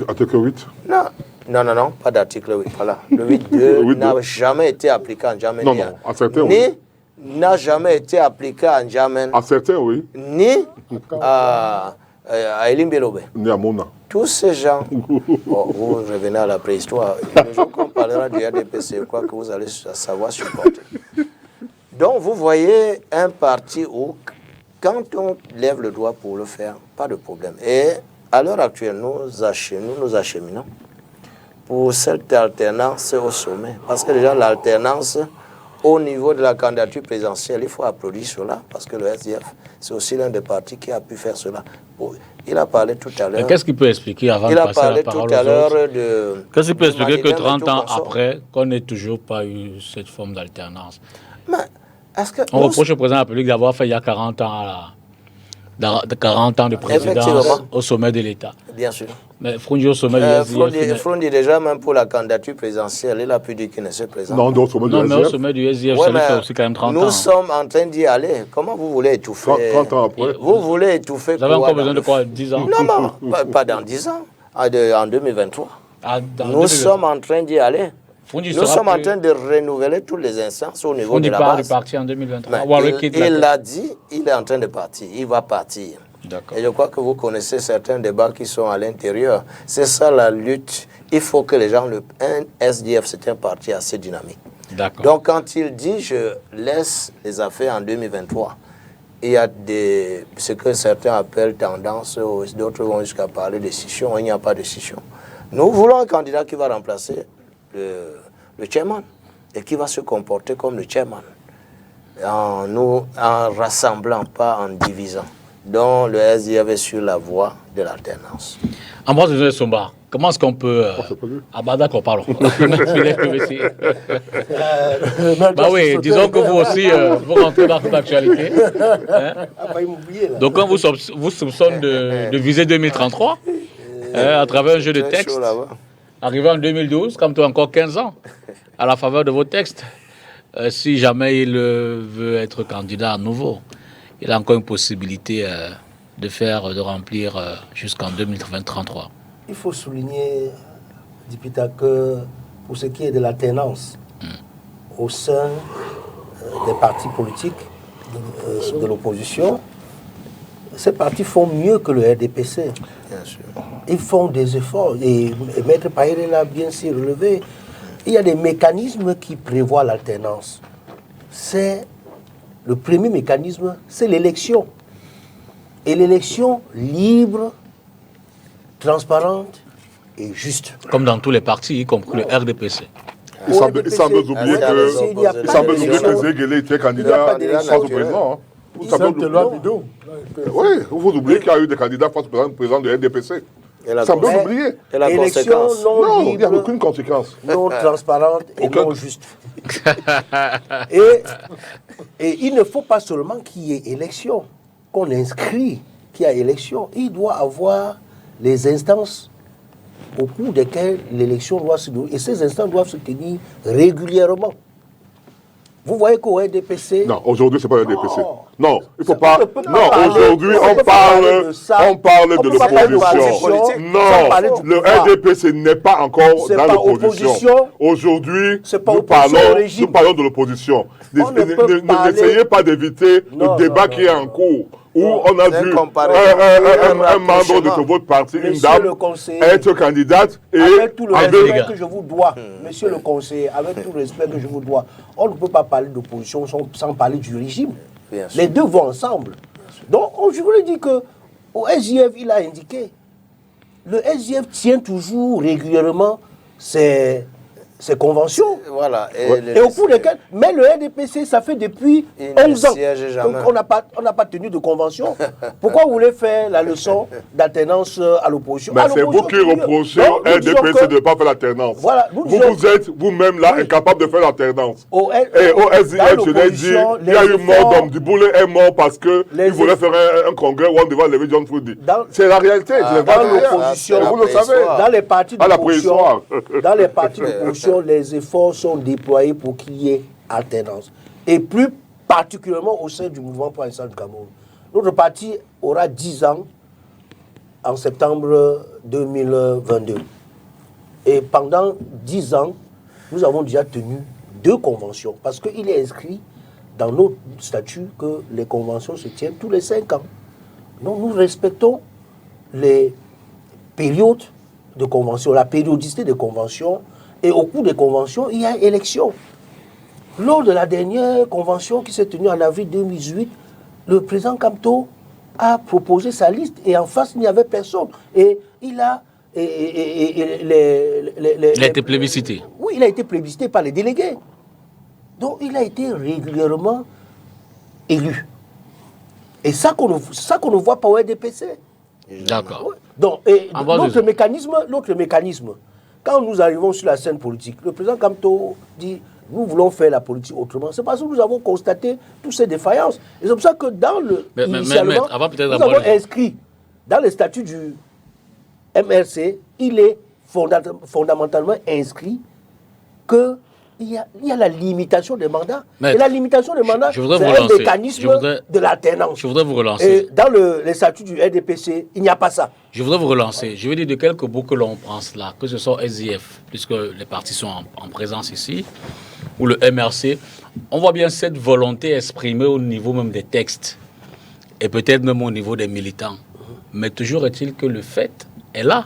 Article 8? Non, pas d'article 8. Voilà. Le 8.2 n'a jamais été appliqué à N'Djamène. Non, à certains, oui. N'a jamais été appliqué à N'Djamène. À certains, oui. Ni à Elim Belobe. Ni à Mona. Tous ces gens, vous revenez à la préhistoire. Le jour qu'on parlera du RDPC, je crois que vous allez savoir supporter. Donc, vous voyez un parti où, quand on lève le doigt pour le faire, pas de problème. Et à l'heure actuelle, nous acheminons pour cette alternance au sommet. Parce que déjà, l'alternance, au niveau de la candidature présidentielle, il faut applaudir cela, parce que le SDF, c'est aussi l'un des partis qui a pu faire cela. Il a parlé tout à l'heure... Qu'est-ce qu'il peut expliquer avant de passer la parole aux autres? Qu'est-ce qu'il peut expliquer que 30 ans après, qu'on n'ait toujours pas eu cette forme d'alternance? On reproche au président de la République d'avoir fait il y a 40 ans de présidence au sommet de l'État. Bien sûr. Mais Frondi au sommet du SDF... Frondi déjà, même pour la candidature présidentielle, il a pu dire qu'il ne se présente pas. Non, mais au sommet du SDF, ça lui fait aussi quand même 30 ans. Nous sommes en train d'y aller. Comment vous voulez étouffer 30 ans après. Vous voulez étouffer... Vous avez encore besoin de quoi? 10 ans? Non, pas dans 10 ans. En 2023. Nous sommes en train d'y aller. Nous sommes en train de renouveler toutes les instances au niveau de la base. On dit pas de partir en 2023. Il l'a dit, il est en train de partir. Il va partir. Et je crois que vous connaissez certains débats qui sont à l'intérieur. C'est ça la lutte. Il faut que les gens... Un SDF, c'est un parti assez dynamique. Donc quand il dit « je laisse les affaires en 2023 », il y a ce que certains appellent tendance, d'autres vont jusqu'à parler de scission. Il n'y a pas de scission. Nous voulons un candidat qui va remplacer le chairman et qui va se comporter comme le chairman en rassemblant, pas en divisant. Donc le SDF est sur la voie de l'alternance. Ambroise Somba, comment est-ce qu'on peut... Ah bah d'accord, pardon. Bah oui, disons que vous aussi, vous rentrez dans cette actualité. Hein? Donc quand vous soupçonnez de viser 2033, à travers un jeu de texte, arrivé en 2012, comme toi encore 15 ans, à la faveur de vos textes, si jamais il veut être candidat à nouveau, il a encore une possibilité de remplir jusqu'en 2033. il faut souligner, Dipita, que pour ce qui est de l'alternance au sein des partis politiques de l'opposition, ces partis font mieux que le RDPC. Bien sûr. Ils font des efforts. Et Maître Pahiré l'a bien sûr relevé. Il y a des mécanismes qui prévoient l'alternance. Le premier mécanisme, c'est l'élection. Et l'élection libre, transparente et juste. Comme dans tous les partis, y compris le RDPC. Il semble oublier que Zéguélé était candidat face au président. Oui, vous oubliez qu'il y a eu des candidats face au président de RDPC. Et Ça peut oublier. la Élection conséquence. non Non, il n'y a libre, aucune conséquence. non transparente et Aucun. non juste. Et il ne faut pas seulement qu'il y ait élection, qu'on inscrit qu'il y a élection. Il doit avoir les instances au cours desquelles l'élection doit se dérouler. Et ces instances doivent se tenir régulièrement. Vous voyez qu'au RDPC... Non, aujourd'hui, ce n'est pas le DPC. Non, il ne faut Ça, pas... on ne peut pas Non, parler- aujourd'hui, on on peut pas parler de parle ça. on parle On de peut pas parler de l'opposition. politique Non, sans parler du le pouvoir. RDPC n'est pas encore C'est dans pas l'opposition. opposition. Aujourd'hui, C'est pas nous opposition au parlons régime. de l'opposition. On ne peut parler- N'essayez pas d'éviter Non, le débat non, qui est en cours. Où on a C'est vu un comparaison. un membre de votre parti, une Monsieur dame, le conseiller, être candidate et avec tout le enlever- respect que je vous dois, monsieur le conseiller, avec tout le respect que je vous dois, on ne peut pas parler d'opposition sans parler du régime. Bien sûr. Les deux vont ensemble. Donc, je voulais dire que au SJF, il a indiqué, le SJF tient toujours régulièrement ses conventions. Voilà. Et au cours desquelles, mais le RDPC, ça fait depuis Il ne 11 ans siège jamais. qu'on n'a pas tenu de convention. Pourquoi vous voulez faire la leçon d'alternance à l'opposition? Mais À c'est vous l'opposition, qui c'est mieux. reprochez Donc, au nous disons RDPC que de ne pas faire l'alternance. Voilà, nous vous disons- êtes vous-même là incapable de faire l'alternance. Et au SIF, je l'ai dit, l'opposition, il y a les eu mort efforts- d'homme. Diboulet est mort parce qu'il Les voulait efforts- faire un congrès où on devait lever John Foudi. Dans- C'est la réalité. je l'ai pas dans dit hier. l'opposition, Et vous le savez. dans les partis À la d'opposition, préhistoire. dans les partis d'opposition, les efforts sont déployés pour qu'il y ait alternance. Et plus particulièrement au sein du mouvement pour l'instant du Cameroun. Notre parti aura 10 ans en septembre 2022. Et pendant 10 ans, nous avons déjà tenu 2 conventions. Parce qu'il est inscrit dans notre statut que les conventions se tiennent tous les 5 ans. Donc nous respectons les périodes de convention, la périodicité des conventions. Et au cours des conventions, il y a élection. Lors de la dernière convention qui s'est tenue en avril 2018, le président Kamto a proposé sa liste et en face, il n'y avait personne. Et il a... Il a été plébiscité. Oui, il a été plébiscité par les délégués. Donc, il a été régulièrement élu. Et ça qu'on ne voit pas au RDPC. D'accord. Oui. Donc, et En bas l'autre mécanisme, quand nous arrivons sur la scène politique, le président Kamto dit nous voulons faire la politique autrement. C'est parce que nous avons constaté toutes ces défaillances. Et c'est pour ça que dans le. Initialement, avant peut-être nous d'avoir avons inscrit dans le statut du MRC, il est fondamentalement inscrit qu'il y a la limitation des mandats. Maître, et la limitation des mandats, je voudrais c'est vous un relancer. mécanisme de l'alternance. Je voudrais vous relancer. Et dans les statuts du RDPC, il n'y a pas ça. Je voudrais vous relancer. Je veux dire de quelques bouts que l'on pense là, que ce soit SIF, puisque les partis sont en présence ici, ou le MRC, on voit bien cette volonté exprimée au niveau même des textes, et peut-être même au niveau des militants. Mais toujours est-il que le fait est là,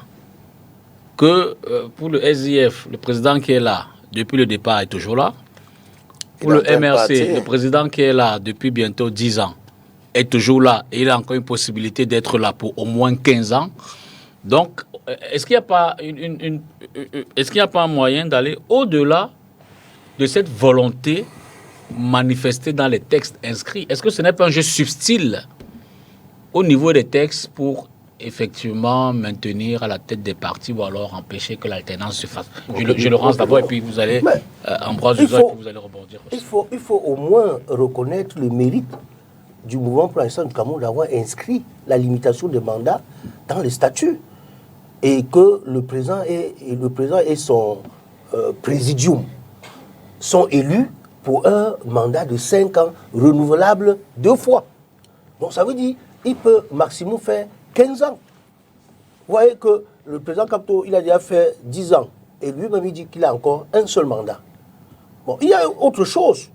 que pour le SIF, le président qui est là depuis le départ est toujours là. Pour le MRC, le président qui est là depuis bientôt 10 ans est toujours là et il a encore une possibilité d'être là pour au moins 15 ans. Donc, est-ce qu'il n'y a pas est-ce qu'il n'y a pas un moyen d'aller au-delà de cette volonté manifestée dans les textes inscrits? Est-ce que ce n'est pas un jeu subtil au niveau des textes pour effectivement maintenir à la tête des partis ou alors empêcher que l'alternance se fasse? Je le lance d'abord et puis vous allez, Ambroise Uzoa, et puis vous allez rebondir aussi. Il faut au moins reconnaître le mérite du mouvement pour l'instant du Cameroun d'avoir inscrit la limitation des mandats dans les statuts et que le président et son présidium sont élus pour un mandat de 5 ans renouvelable 2 fois. Donc ça veut dire qu'il peut maximum faire 15 ans. Vous voyez que le président Kapto, il a déjà fait 10 ans. Et lui-même, il dit qu'il a encore un seul mandat. Bon, il y a autre chose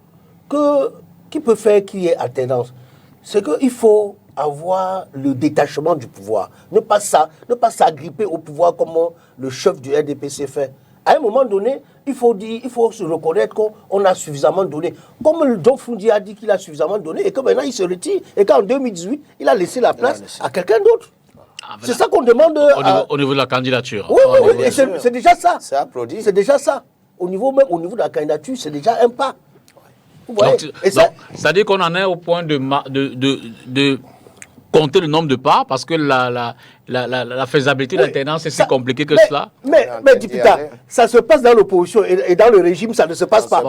qui peut faire qu'il y ait alternance. C'est qu'il faut avoir le détachement du pouvoir. Ne pas s'agripper au pouvoir comme le chef du RDPC fait. À un moment donné, il faut se reconnaître qu'on a suffisamment donné. Comme le John Fundi a dit qu'il a suffisamment donné et que maintenant il se retire. Et qu'en 2018, il a laissé la place à quelqu'un d'autre. C'est ça qu'on demande. Au niveau de la candidature. Oui, c'est déjà ça. C'est applaudi. C'est déjà ça. Au niveau de la candidature, c'est déjà un pas. C'est-à-dire qu'on en est au point de compter le nombre de pas parce que la faisabilité de l'alternance est si compliquée que cela. Mais Dipita, ça se passe dans l'opposition et dans le régime, ça ne se passe pas.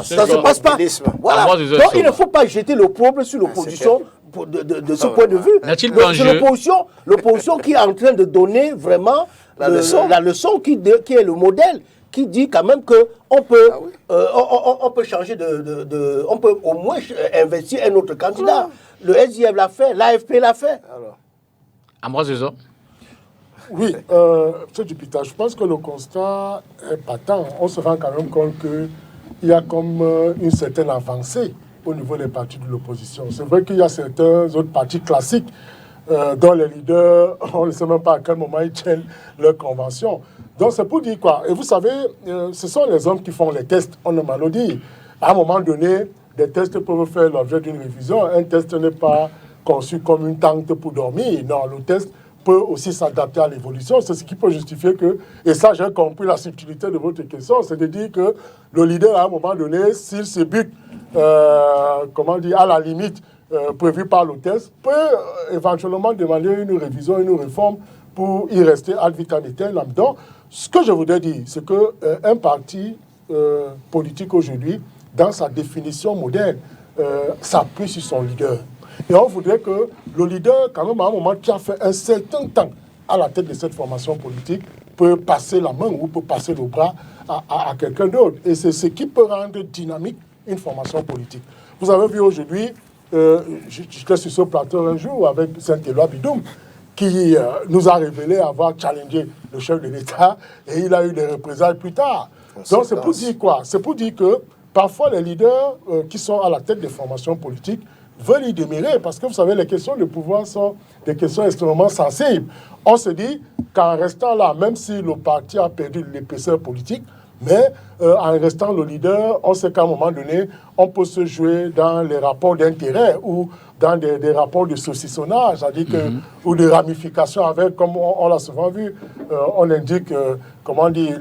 Ça ne se passe pas. Voilà. Donc il ne faut pas jeter le problème sur l'opposition de ce point de vue. C'est l'opposition qui est en train de donner vraiment la leçon qui est le modèle, qui dit quand même qu'on peut, on peut changer on peut au moins investir un autre candidat. Le SDF l'a fait, l'AFP l'a fait. Ambroise Ezo. Oui, M. Dupita, je pense que le constat est patent. On se rend quand même compte qu'il y a comme une certaine avancée au niveau des partis de l'opposition. C'est vrai qu'il y a certains autres partis classiques dont les leaders, on ne sait même pas à quel moment ils tiennent leur convention. Donc c'est pour dire quoi? Et vous savez, ce sont les hommes qui font les tests, on ne m'a pas dit. À un moment donné, des tests peuvent faire l'objet d'une révision. Un test n'est pas conçu comme une tente pour dormir. Non, le test peut aussi s'adapter à l'évolution. C'est ce qui peut justifier que, et ça j'ai compris la subtilité de votre question, c'est de dire que le leader à un moment donné, s'il se bute, à la limite prévue par le test, peut éventuellement demander une révision, une réforme pour y rester ad vitam aeternam. Donc, ce que je voudrais dire, c'est qu'un parti politique aujourd'hui, dans sa définition moderne, s'appuie sur son leader. Et on voudrait que le leader, quand même, à un moment qui a fait un certain temps à la tête de cette formation politique, peut passer la main ou peut passer le bras à quelqu'un d'autre. Et c'est ce qui peut rendre dynamique une formation politique. Vous avez vu aujourd'hui, j'étais sur ce plateau un jour avec Saint-Éloi Bidoum, qui nous a révélé avoir challengé le chef de l'État et il a eu des représailles plus tard. Donc c'est pour dire quoi? C'est pour dire que parfois, les leaders qui sont à la tête des formations politiques veulent y demeurer parce que, vous savez, les questions de pouvoir sont des questions extrêmement sensibles. On se dit qu'en restant là, même si le parti a perdu l'épaisseur politique, mais en restant le leader, on sait qu'à un moment donné, on peut se jouer dans les rapports d'intérêt ou dans des rapports de saucissonnage, c'est-à-dire ou de ramifications avec, comme on l'a souvent vu, on indique,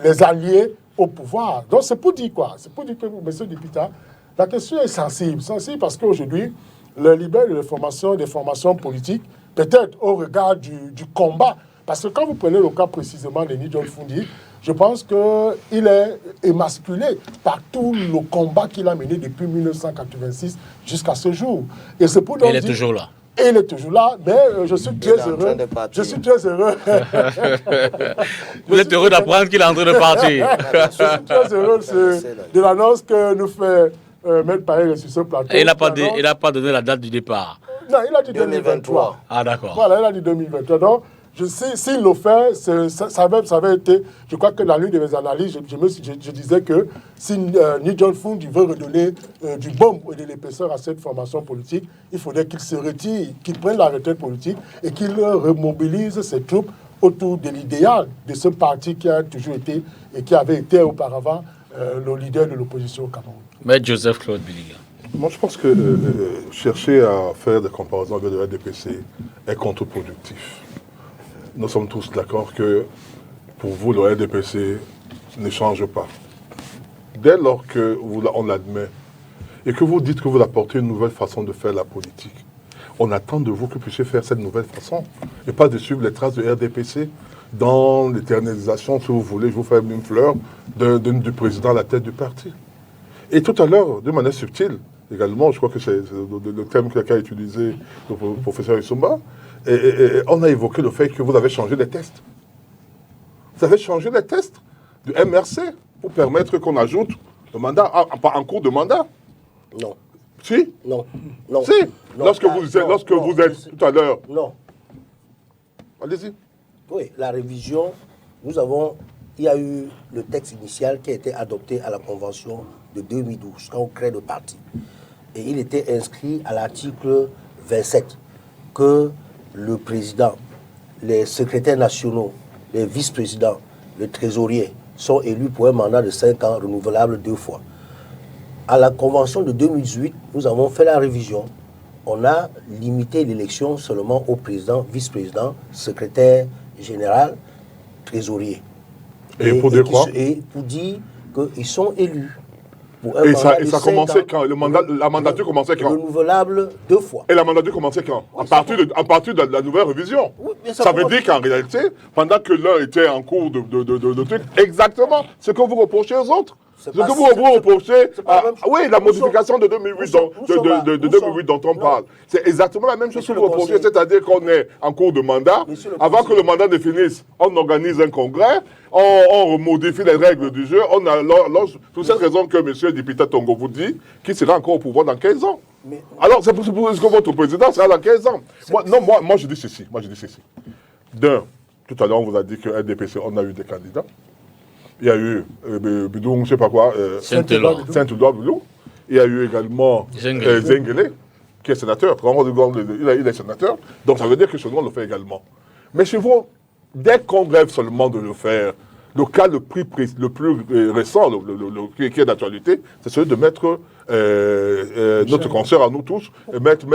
les alliés au pouvoir. Donc c'est pour dire quoi? C'est pour dire que, M. Dipita, la question est sensible. Sensible parce qu'aujourd'hui, le libère des formations politiques, peut-être au regard du combat. Parce que quand vous prenez le cas précisément de Ni John Fundi, je pense qu'il est émasculé par tout le combat qu'il a mené depuis 1986 jusqu'à ce jour. Et c'est pour il est toujours là. Et il est toujours là, mais je suis très heureux. Je suis très heureux. Vous êtes heureux d'apprendre qu'il est en train de partir. Je suis très heureux de l'annonce que nous fait Maître Paris sur ce plateau. Et il n'a pas donné la date du départ. Non, il a dit 2023. Ah, d'accord. Voilà, il a dit 2023. Donc, s'il le fait, ça avait été... Je crois que dans l'une de mes analyses, je disais que si Ni John Fundi veut redonner du baume et de l'épaisseur à cette formation politique, il faudrait qu'il se retire, qu'il prenne la retraite politique et qu'il remobilise ses troupes autour de l'idéal de ce parti qui a toujours été et qui avait été auparavant le leader de l'opposition au Cameroun. Maître Joseph Claude Biliga. Moi, je pense que chercher à faire des comparaisons avec le RDPC est contre-productif. Nous sommes tous d'accord que pour vous, le RDPC ne change pas. Dès lors qu'on l'admet et que vous dites que vous apportez une nouvelle façon de faire la politique, on attend de vous que vous puissiez faire cette nouvelle façon et pas de suivre les traces de RDPC dans l'éternisation, si vous voulez, je vous fais une fleur du président à la tête du parti. Et tout à l'heure, de manière subtile, également, je crois que c'est le terme qu'a utilisé le professeur Issoumba, et on a évoqué le fait que vous avez changé les tests. Vous avez changé les tests du MRC pour permettre qu'on ajoute le mandat en cours de mandat. Non. Si? Non. Si. Lorsque vous êtes tout à l'heure. Non. Allez-y. Oui, la révision, il y a eu le texte initial qui a été adopté à la convention de 2012, quand on crée le parti. Et il était inscrit à l'article 27 que le président, les secrétaires nationaux, les vice-présidents, le trésorier sont élus pour un mandat de 5 ans renouvelable 2 fois. À la convention de 2018, nous avons fait la révision. On a limité l'élection seulement au président, vice-président, secrétaire général, trésorier. Et pour dire quoi? Et pour dire qu'ils sont élus. Et ça commençait quand? La mandature commençait quand? Renouvelable 2 fois. Et la mandature commençait quand? Oui, à partir de la nouvelle révision. Oui, ça veut dire qu'en réalité, pendant que l'un était en cours de truc, exactement ce que vous reprochez aux autres. Ce que vous reprochez, oui, la modification de 2008 dont on parle. C'est exactement la même chose que vous reprochez, c'est-à-dire qu'on est en cours de mandat. Avant que le mandat ne finisse, on organise un congrès, on modifie les règles du jeu. Pour cette raison que M. Dipita Tongo vous dit qu'il sera encore au pouvoir dans 15 ans. Alors, c'est pour ce que votre président sera dans 15 ans. Moi, je dis ceci. D'un, tout à l'heure, on vous a dit que RDPC, on a eu des candidats. Il y a eu Bidou, je ne sais pas quoi, Saint-Edouard Bidou. Il y a eu également Zengele, qui est sénateur. Il est sénateur. Donc ça veut dire que ce nom le fait également. Mais chez vous, dès qu'on rêve seulement de le faire, le cas le plus récent, qui est d'actualité, c'est celui de mettre notre consoeur à nous tous, mettre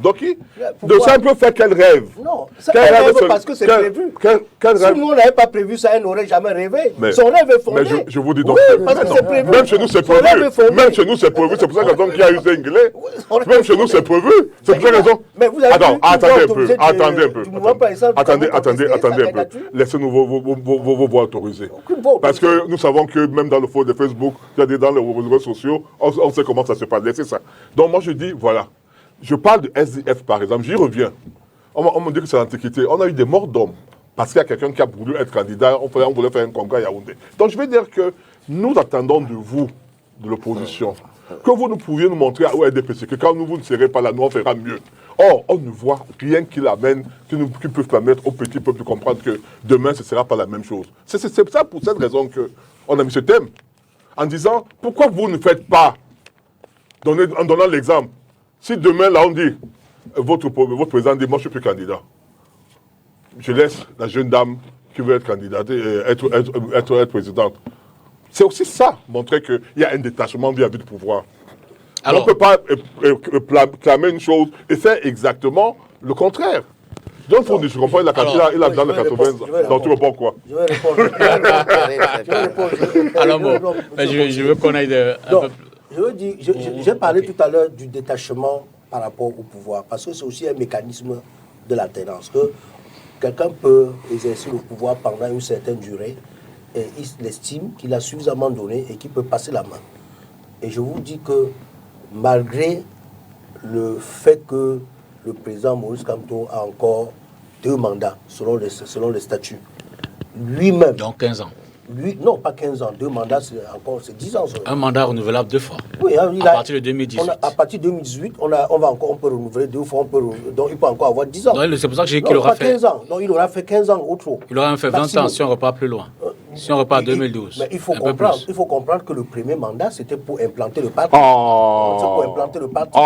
Doki. De simple fait qu'elle rêve. Non, elle rêve parce que c'est prévu. Si nous, on n'avait pas prévu ça, elle n'aurait jamais rêvé. Son rêve est fondé. Mais je vous dis donc, oui, parce que c'est prévu. Même chez nous, c'est prévu. Même chez nous, c'est prévu. C'est pour ça qu'il y a eu Zengele. Même chez nous, c'est prévu. C'est pour ça raison. Mais vous avez attendez un peu. Attendez un peu. Laissez-nous vos voix autorisées. Parce que nous savons que même dans le forum de Facebook, dans les réseaux sociaux, on sait comment ça se passe. Laissez ça. Donc moi je dis, voilà. Je parle de SDF par exemple, j'y reviens. On me dit que c'est l'Antiquité. On a eu des morts d'hommes. Parce qu'il y a quelqu'un qui a voulu être candidat, on voulait faire un congrès à Yaoundé. Donc je vais dire que nous attendons de vous, de l'opposition, que vous nous pouviez nous montrer au RDPC que quand vous ne serez pas là, nous on fera mieux. Or, on ne voit rien qui l'amène, qui peut permettre au petit peuple de comprendre que demain ce ne sera pas la même chose. C'est ça pour cette raison qu'on a mis ce thème. En disant, pourquoi vous ne faites pas, en donnant l'exemple, si demain, là, on dit, votre président dit, moi, je ne suis plus candidat. Je laisse la jeune dame qui veut être candidate, être présidente. C'est aussi ça, montrer qu'il y a un détachement vis-à-vis du pouvoir. Alors, on ne peut pas clamer une chose et faire exactement le contraire. Donc, je comprends, il a dans les 80 ans. Donc, tu réponds quoi? Je vais répondre. Alors, bon, je veux qu'on aille un peu plus. J'ai parlé tout à l'heure du détachement par rapport au pouvoir, parce que c'est aussi un mécanisme de l'alternance. Que quelqu'un peut exercer le pouvoir pendant une certaine durée et il estime qu'il a suffisamment donné et qu'il peut passer la main. Et je vous dis que malgré le fait que le président Maurice Kamto a encore 2 mandats, selon les statuts. Lui-même. Donc 15 ans. Non, pas 15 ans. 2 mandats, c'est 10 ans. Un mandat renouvelable 2 fois. Oui, à partir de 2018. À partir de 2018, on peut renouveler 2 fois. Donc il peut encore avoir 10 ans. C'est pour ça que j'ai dit qu'il aura fait 15 ans. Donc il aura fait 15 ans au trop. Il aura fait 20 ans si on repart plus loin. Si on repart 2012. Mais il faut comprendre que le premier mandat, c'était pour implanter le parti. C'est pour implanter le parti.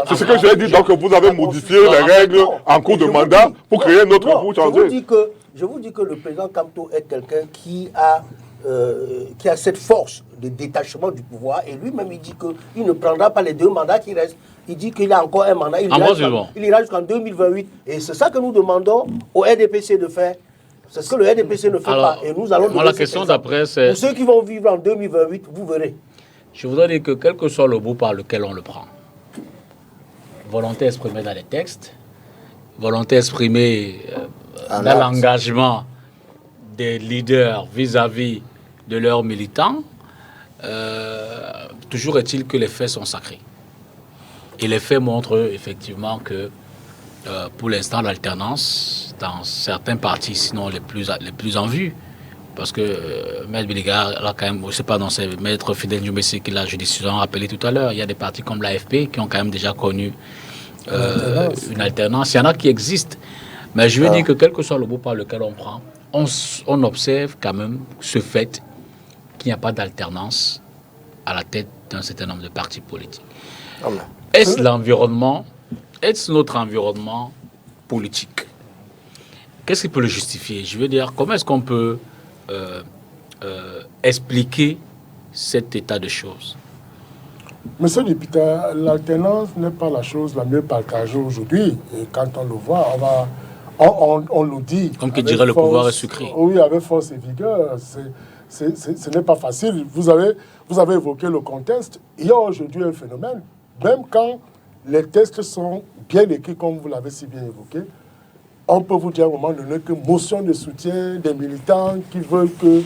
C'est ce que j'ai dit. Donc vous avez modifié les règles en cours de mandat pour créer un autre groupe. Je vous dis que le président Kamto est quelqu'un qui a cette force de détachement du pouvoir. Et lui-même, il dit qu'il ne prendra pas les 2 mandats qui restent. Il dit qu'il a encore un mandat. Il ira jusqu'en 2028. Et c'est ça que nous demandons au RDPC de faire. C'est ce que le RDPC ne fait pas. Et nous allons la question d'après, c'est... Pour ceux qui vont vivre en 2028, vous verrez. Je voudrais dire que quel que soit le bout par lequel on le prend, volonté exprimée dans les textes, volonté exprimée dans l'engagement des leaders vis-à-vis de leurs militants, toujours est-il que les faits sont sacrés. Et les faits montrent effectivement que pour l'instant, l'alternance, dans certains partis, sinon les plus en vue, parce que Maître Biliga, là quand même, je ne sais pas, dans ses Maître Fidel Numessi qui l'a judicieusement rappelé tout à l'heure, il y a des partis comme l'AFP qui ont quand même déjà connu une alternance. Il y en a qui existent. Mais je veux dire que quel que soit le bout par lequel on prend, on observe quand même ce fait qu'il n'y a pas d'alternance à la tête d'un certain nombre de partis politiques. Est-ce l'environnement, est-ce notre environnement politique? Qu'est-ce qui peut le justifier? Je veux dire, comment est-ce qu'on peut expliquer cet état de choses? Monsieur le député, l'alternance n'est pas la chose la mieux partagée aujourd'hui. Et quand on le voit, on le dit. Comme qui dirait, le pouvoir est sucré. Oui, avec force et vigueur. Ce n'est pas facile. Vous avez évoqué le contexte. Il y a aujourd'hui un phénomène, même quand les textes sont bien écrits, comme vous l'avez si bien évoqué, on peut vous dire à un moment donné que motion de soutien des militants qui veulent que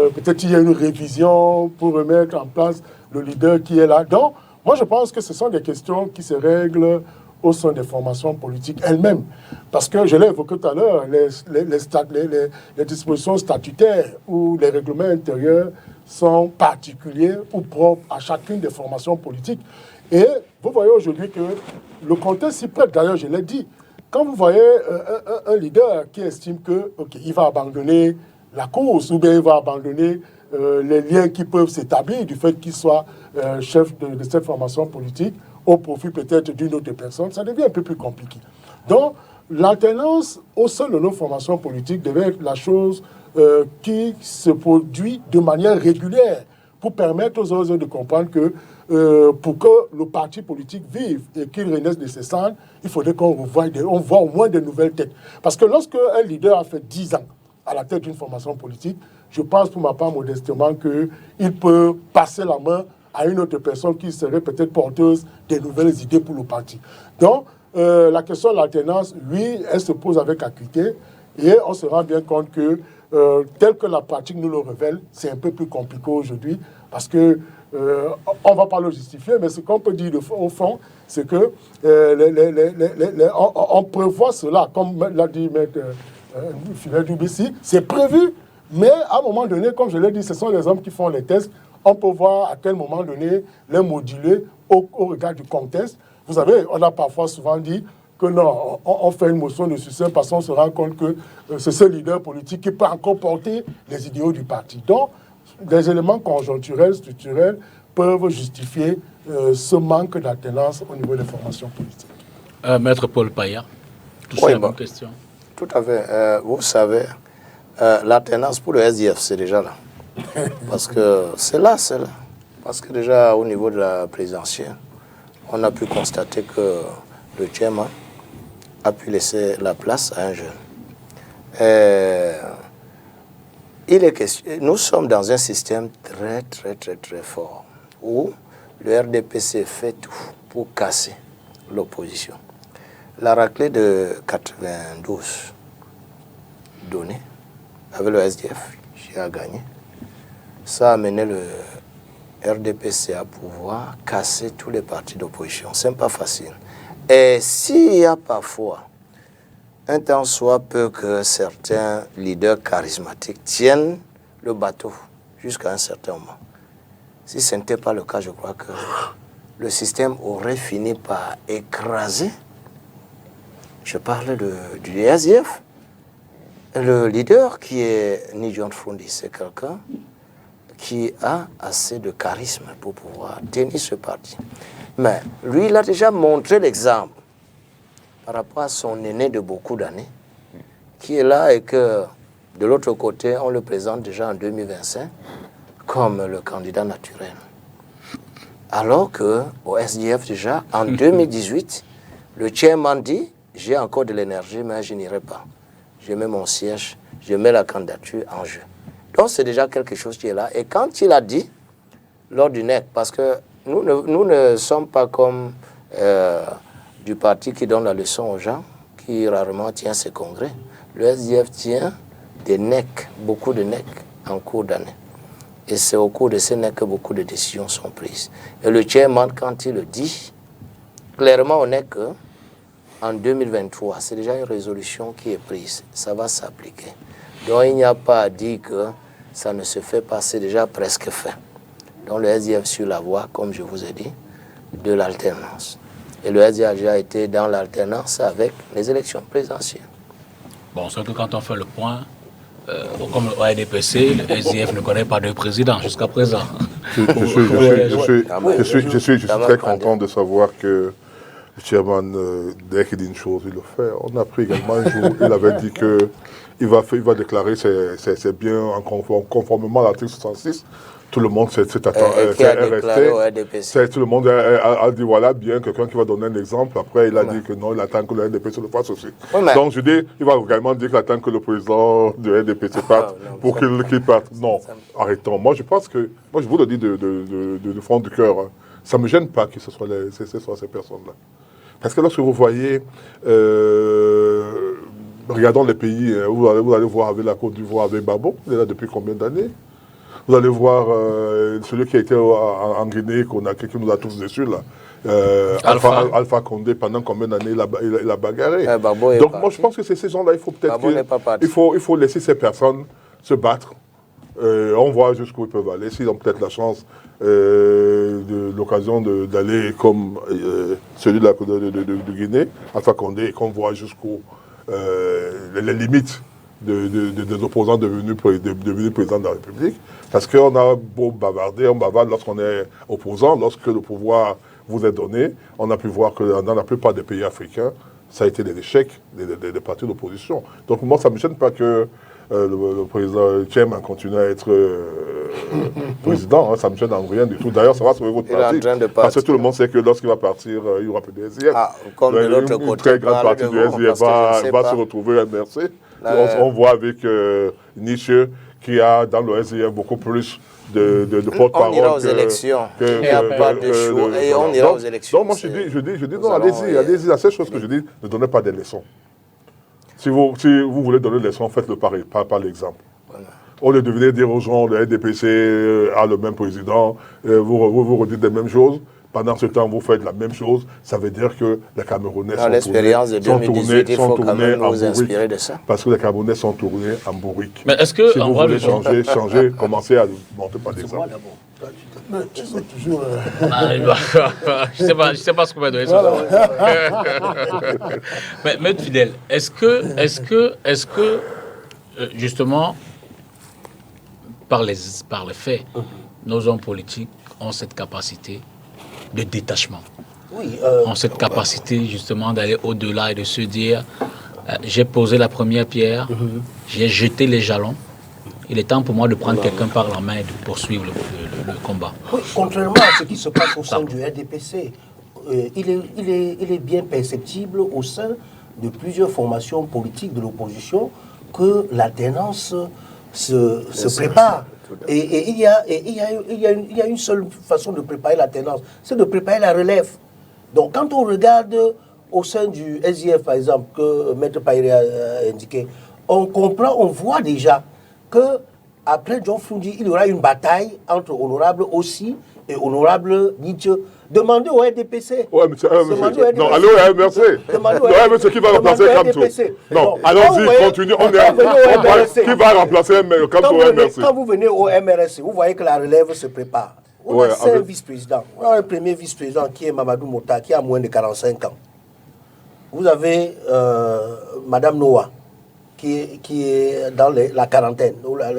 peut-être il y ait une révision pour remettre en place le leader qui est là. Donc, moi je pense que ce sont des questions qui se règlent au sein des formations politiques elles-mêmes. Parce que, je l'ai évoqué tout à l'heure, les dispositions statutaires ou les règlements intérieurs sont particuliers ou propres à chacune des formations politiques. Et vous voyez aujourd'hui que le contexte s'y prête. D'ailleurs, je l'ai dit, quand vous voyez un leader qui estime que, il va abandonner la course ou bien il va abandonner les liens qui peuvent s'établir du fait qu'il soit chef de cette formation politique au profit peut-être d'une autre personne, ça devient un peu plus compliqué. Donc, l'alternance au sein de nos formations politiques devait être la chose qui se produit de manière régulière pour permettre aux autres de comprendre que pour que le parti politique vive et qu'il renaisse de ses cendres, il faudrait qu'on voit au moins de nouvelles têtes. Parce que lorsque un leader a fait 10 ans à la tête d'une formation politique, je pense pour ma part modestement qu'il peut passer la main à une autre personne qui serait peut-être porteuse des nouvelles idées pour le parti. Donc, la question de l'alternance, oui, elle se pose avec acuité et on se rend bien compte que, tel que la pratique nous le révèle, c'est un peu plus compliqué aujourd'hui parce que on ne va pas le justifier, mais ce qu'on peut dire au fond, c'est que on prévoit cela, comme l'a dit Maître Philel Dubissi, c'est prévu, mais à un moment donné, comme je l'ai dit, ce sont les hommes qui font les tests. On peut voir à quel moment donné les moduler au regard du contexte. Vous savez, on a parfois souvent dit que non, on fait une motion de succès parce qu'on se rend compte que c'est ce leader politique qui peut encore porter les idéaux du parti. Donc, des éléments conjoncturels, structurels, peuvent justifier ce manque d'alternance au niveau des formations politiques. Maître Paul Paya, touchez la bonne question. Tout à fait. Vous savez, l'alternance pour le SDF, c'est déjà là. Parce que c'est là. Parce que déjà, au niveau de la présidentielle, on a pu constater que le chairman a pu laisser la place à un jeune. Nous sommes dans un système très fort où le RDPC fait tout pour casser l'opposition. La raclée de 92 donnée avec le SDF, qui a gagné, ça a amené le RDPC à pouvoir casser tous les partis d'opposition. Ce n'est pas facile. Et s'il y a parfois un temps soit peu que certains leaders charismatiques tiennent le bateau jusqu'à un certain moment, si ce n'était pas le cas, je crois que le système aurait fini par écraser. Je parle du SDF. Le leader qui est Nidjon Froundi, c'est quelqu'un qui a assez de charisme pour pouvoir tenir ce parti. Mais lui, il a déjà montré l'exemple par rapport à son aîné de beaucoup d'années, qui est là et que de l'autre côté, on le présente déjà en 2025 comme le candidat naturel. Alors qu'au SDF déjà, en 2018, le chairman dit « j'ai encore de l'énergie, mais je n'irai pas. Je mets mon siège, je mets la candidature en jeu. » Donc c'est déjà quelque chose qui est là. Et quand il a dit, lors du NEC, parce que nous ne sommes pas comme du parti qui donne la leçon aux gens, qui rarement tient ses congrès. Le SDF tient des NEC, beaucoup de NEC en cours d'année. Et c'est au cours de ces NEC que beaucoup de décisions sont prises. Et le chairman, quand il le dit, clairement on est que en 2023, c'est déjà une résolution qui est prise. Ça va s'appliquer. Donc il n'y a pas à dire que ça ne se fait pas, c'est déjà presque fait. Donc le SDF sur la voie, comme je vous ai dit, de l'alternance. Et le SDF a déjà été dans l'alternance avec les élections présidentielles. Bon, c'est que quand on fait le point, comme au RDPC, le SDF ne connaît pas de président jusqu'à présent. Je suis très content de savoir que le chairman, dès qu'il dit une chose, il le fait. On a appris également un jour, il avait dit qu'il va déclarer ses biens conformément à l'article 66. Tout le monde s'est qui a déclaré au RDPC. Tout le monde a dit voilà, bien, quelqu'un qui va donner un exemple. Après, il a dit que non, il attend que le RDPC le fasse aussi. Donc, je dis, il va également dire qu'il attend que le président du RDPC parte pour qu'il parte. Non, arrêtons. Moi, je pense que, moi, je vous le dis de fond du cœur, hein, ça ne me gêne pas que ce soit ces personnes-là. Parce que lorsque vous voyez, regardons les pays, vous allez voir avec la Côte d'Ivoire, avec Babo, il est là depuis combien d'années? Vous allez voir celui qui a été en Guinée, qui nous a tous déçus, là. Alpha Condé, pendant combien d'années il a bagarré. Donc moi je pense que c'est ces gens-là, il faut peut-être il faut laisser ces personnes se battre. On voit jusqu'où ils peuvent aller. S'ils ont peut-être la chance, l'occasion d'aller comme celui de Guinée, Alpha Condé, et qu'on voit jusqu'où les limites des opposants devenus président de la République. Parce qu'on a beau bavarder, on bavarde lorsqu'on est opposant, lorsque le pouvoir vous est donné. On a pu voir que dans la plupart des pays africains, ça a été des échecs des partis d'opposition. Donc moi, ça ne me gêne pas que le président Tchèm continue à être président. Hein, ça ne me gêne en rien du tout. D'ailleurs, ça va sauver votre parti. Parce que tout le monde sait que lorsqu'il va partir, il y aura plus de SDF. Comme de l'autre côté. Une très grande partie du SDF va se retrouver à MRC. On voit avec Nietzsche qui a dans le SDF beaucoup plus de porte-parole. On ira aux élections. Il n'y a pas de choix. Et on ira aux élections. Donc moi je dis non, allez-y. La seule chose que je dis, ne donnez pas des leçons. Si vous voulez donner des leçons, faites-le par l'exemple. Voilà. Au lieu de venir dire aux gens, le RDPC a le même président, vous redites les mêmes choses. Pendant ce temps, vous faites la même chose. Ça veut dire que les Camerounais sont tournés en bourrique. Parce que les Camerounais sont tournés en bourrique. Mais est-ce que si vous voulez changer, commencez à monter par l'exemple. Je sais pas ce qu'on va donner. Mais Fidèle, est-ce que justement, par les faits, nos hommes politiques ont cette capacité de détachement, ont cette capacité justement d'aller au-delà et de se dire j'ai posé la première pierre, j'ai jeté les jalons, il est temps pour moi de prendre quelqu'un par la main et de poursuivre le combat. Oui, contrairement à ce qui se passe au sein du RDPC, il est bien perceptible au sein de plusieurs formations politiques de l'opposition que l'alternance se prépare. Et il y a une seule façon de préparer l'alternance, c'est de préparer la relève. Donc quand on regarde au sein du SIF, par exemple, que Maître Païré a indiqué, on comprend, on voit déjà que après John Fundi, il y aura une bataille entre honorable Ossi et honorable Nietzsche. Demandez au RDPC. Ouais, mais non, allez au MRC. Non, c'est qui va remplacer Kamto. Non, allons-y, continuez. Qui va remplacer Kamto au MRC? Quand vous venez au MRC, vous voyez que la relève se prépare. On a 5 vice-présidents. On a un premier vice-président qui est Mamadou Mota, qui a moins de 45 ans. Vous avez Madame Noah, qui est dans la quarantaine,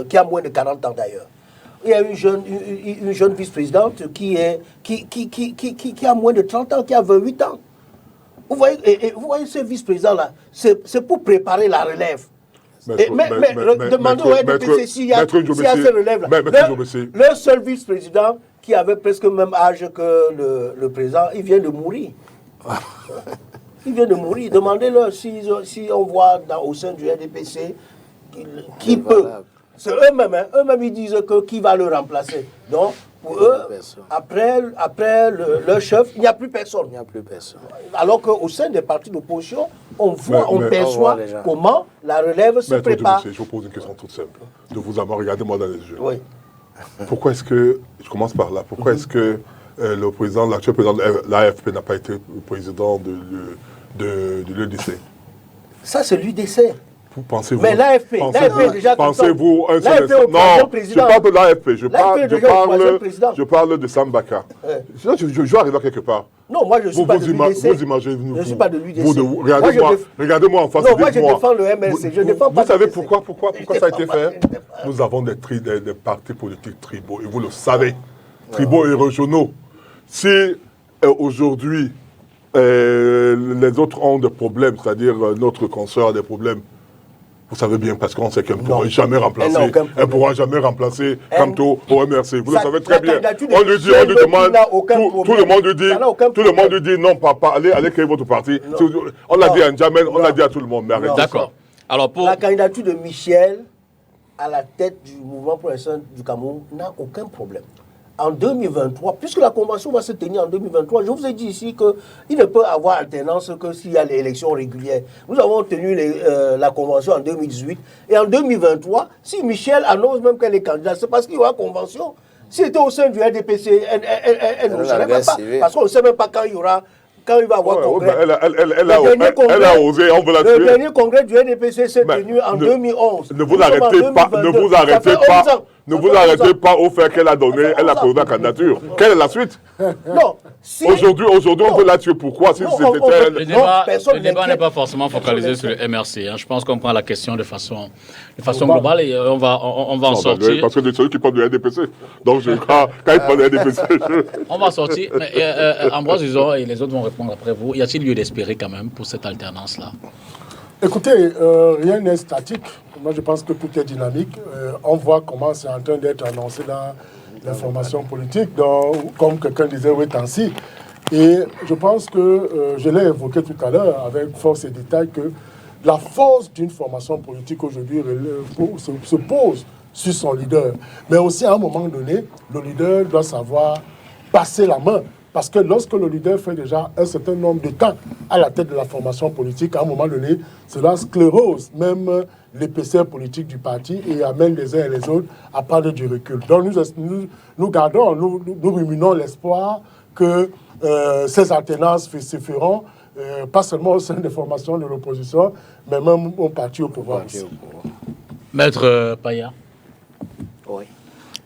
qui a moins de 40 ans d'ailleurs. Il y a une jeune vice-présidente qui a moins de 30 ans, qui a 28 ans. Vous voyez ce vice-président-là, c'est pour préparer la relève. Mais demandez au RDPC s'il y a cette relève-là. Le seul vice-président qui avait presque le même âge que le président, il vient de mourir. Il vient de mourir. Demandez-leur si on voit au sein du RDPC qui peut. C'est eux-mêmes, ils disent que qui va le remplacer. Donc, pour eux, après leur chef, il n'y a plus personne. Alors qu'au sein des partis d'opposition, on perçoit comment la relève se prépare. Je vous pose une question toute simple. De vous avoir regardé moi dans les yeux. Oui. Pourquoi est-ce que, je commence par là, pourquoi est-ce que l'actuel président de l'AFP n'a pas été le président de l'UDC? Ça, c'est l'UDC. Pensez-vous, mais l'AFP déjà... Pensez-vous un seul instant? Non, je parle de l'AFP, je parle de Sambaka. Je dois arriver à quelque part. Non, moi je ne suis pas de l'UDC. Vous imaginez, je ne suis pas de l'UDC. Regardez-moi en face. Non, moi je défends le MLC. Je défends pas. Vous savez pourquoi ça a été fait? Nous avons des partis politiques tribaux et vous le savez. Tribaux et régionaux. Si aujourd'hui les autres ont des problèmes, c'est-à-dire notre consoeur a des problèmes, vous savez bien, parce qu'on sait qu'elle ne pourra jamais remplacer. Elle ne pourra jamais remplacer Kamto au MRC. Vous le savez très bien. On lui dit, on lui demande, tout le monde lui dit, non, papa, allez créer votre parti. On l'a dit à N'Djamena, on l'a dit à tout le monde. Mais arrêtez. D'accord. Alors La candidature de Michel à la tête du mouvement pour l'instant du Cameroun n'a aucun problème. En 2023, puisque la convention va se tenir en 2023, je vous ai dit ici qu'il ne peut avoir alternance que s'il y a les élections régulières. Nous avons tenu la convention en 2018 et en 2023, si Michel annonce même qu'elle est candidate, c'est parce qu'il y aura convention. S'il était au sein du RDPC, elle ne savait même pas, parce qu'on ne sait même pas quand il y aura. Quand il va avoir congrès. Elle a osé, on veut la tuer. Le dernier congrès du NDPC s'est tenu en 2011. Ne vous arrêtez pas, ne vous arrêtez pas au fait qu'elle a donné, elle a posé la candidature. Quelle est la suite? Non. Aujourd'hui, on veut la tuer. Pourquoi? Le débat n'est pas forcément focalisé sur le MRC. Je pense qu'on prend la question de façon globale et on va en sortir. Parce que c'est celui qui parle du NDPC. Donc, je crois, quand il parle du NDPC... On va sortir. Ambroise et les autres vont répondre après vous. Y a-t-il lieu d'espérer quand même pour cette alternance-là? Écoutez, rien n'est statique. Moi, je pense que tout est dynamique. On voit comment c'est en train d'être annoncé dans l'information politique, comme quelqu'un disait, oui, ainsi. Et je pense que, je l'ai évoqué tout à l'heure avec force et détail, que la force d'une formation politique aujourd'hui se pose sur son leader. Mais aussi, à un moment donné, le leader doit savoir passer la main. Parce que lorsque le leader fait déjà un certain nombre de temps à la tête de la formation politique, à un moment donné, cela sclérose même l'épaisseur politique du parti et amène les uns et les autres à prendre du recul. Donc nous ruminons l'espoir que ces alternances se feront, pas seulement au sein des formations de l'opposition, mais même au parti au pouvoir. Maître Paya. Oui.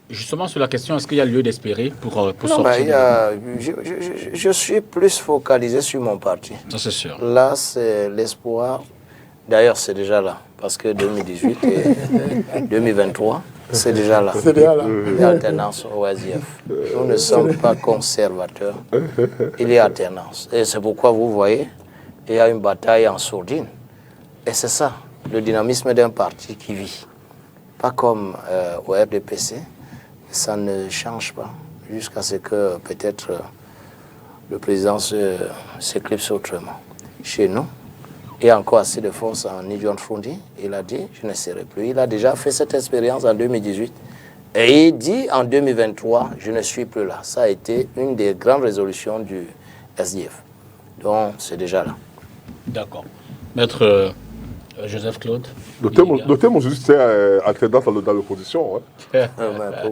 Justement, sur la question, est-ce qu'il y a lieu d'espérer pour sortir je suis plus focalisé sur mon parti. Ça, c'est sûr. Là, c'est l'espoir. D'ailleurs, c'est déjà là. Parce que 2018 et 2023, c'est déjà là. C'est déjà là. L'alternance au SDF. Nous ne sommes pas conservateurs. Il y a alternance. Et c'est pourquoi vous voyez, il y a une bataille en sourdine. Et c'est ça, le dynamisme d'un parti qui vit. Pas comme au RDPC. Ça ne change pas jusqu'à ce que peut-être le président s'éclipse autrement. Chez nous, il y a encore assez de force en Nidjon Frondi. Il a dit, je ne serai plus. Il a déjà fait cette expérience en 2018. Et il dit en 2023, je ne suis plus là. Ça a été une des grandes résolutions du SDF. Donc, c'est déjà là. D'accord. Maître Joseph Claude. Le thème aujourd'hui, c'est alternance dans l'opposition. Ouais.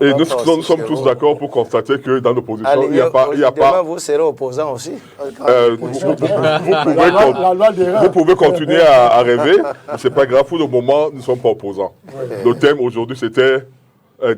Et nous sommes tous d'accord pour constater que dans l'opposition, il n'y a pas... Demain, vous serez opposant aussi. Vous pouvez continuer à rêver, mais ce n'est pas grave. Pour le moment, nous ne sommes pas opposants. Le thème aujourd'hui, c'était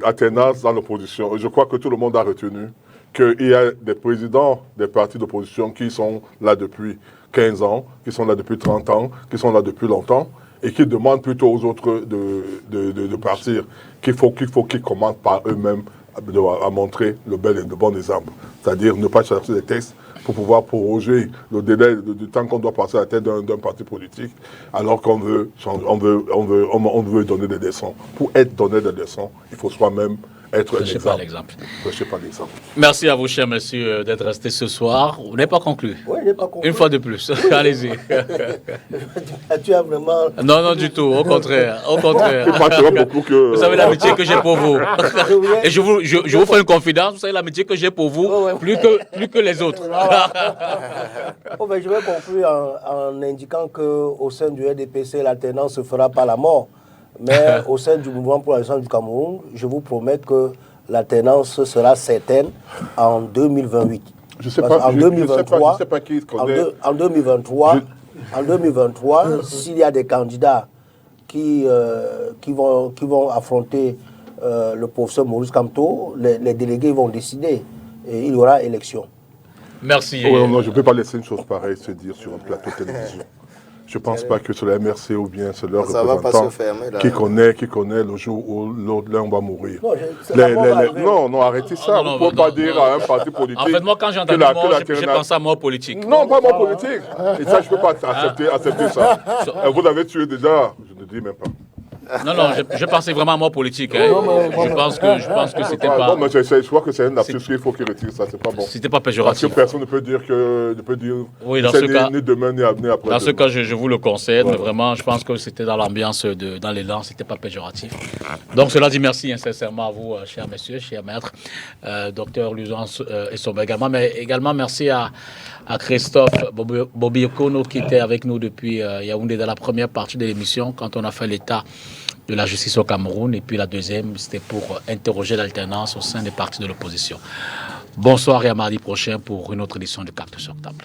alternance dans l'opposition. Et je crois que tout le monde a retenu qu'il y a des présidents des partis d'opposition qui sont là depuis 15 ans, qui sont là depuis 30 ans, qui sont là depuis longtemps, et qui demandent plutôt aux autres de partir, qu'il faut qu'ils commencent par eux-mêmes à montrer le bon exemple. C'est-à-dire ne pas chercher des textes pour pouvoir proroger le délai du temps qu'on doit passer à la tête d'un parti politique, alors qu'on veut donner des leçons. Pour être donné des leçons, il faut soi-même être un exemple. Merci à vous, cher monsieur, d'être resté ce soir. Vous n'avez pas conclu. Oui, je n'ai pas conclu. Une fois de plus. Allez-y. Tu as vraiment... Non, du tout. Au contraire. Que... Vous savez l'amitié que j'ai pour vous. Et je vous fais une confidence. Vous savez l'amitié que j'ai pour vous, plus que les autres. Je vais conclure en indiquant qu'au sein du RDPC, l'alternance ne se fera pas la mort. Mais au sein du mouvement pour l'instant du Cameroun, je vous promets que l'alternance sera certaine en 2028. Je ne sais pas qui connaît. En 2023, s'il y a des candidats qui vont affronter le professeur Maurice Kamto, les délégués vont décider et il y aura élection. Merci. Non, je ne peux pas laisser une chose pareille se dire sur un plateau de télévision. Je ne pense pas que c'est la MRC ou bien c'est leur représentant qui connaît le jour où l'un va mourir. Non, arrêtez ça. Vous ne pouvez pas dire à un parti politique. En fait, moi, quand j'ai entendu mort, j'ai pensé à mort politique. Non, pas mort politique. Et ça, je ne peux pas accepter ça. Vous avez tué déjà, je ne dis même pas. Non, je pensais vraiment à mort politique. Hein. Je pense que c'était pas... Non, mais je crois que c'est un lapsus qu'il faut qu'il retire ça, c'est pas bon. C'était pas péjoratif. Parce que personne ne peut dire oui, dans ce cas, ni demain ni après. Dans ce cas, je vous le concède, mais vraiment, je pense que c'était dans l'ambiance, dans l'élan, c'était pas péjoratif. Donc, cela dit merci sincèrement à vous, chers messieurs, chers maîtres, docteur Luzon et Somba également, mais également merci à Christophe Bobiokono qui était avec nous depuis Yaoundé dans la première partie de l'émission quand on a fait l'état de la justice au Cameroun, et puis la deuxième, c'était pour interroger l'alternance au sein des partis de l'opposition. Bonsoir et à mardi prochain pour une autre édition de Cartes sur table.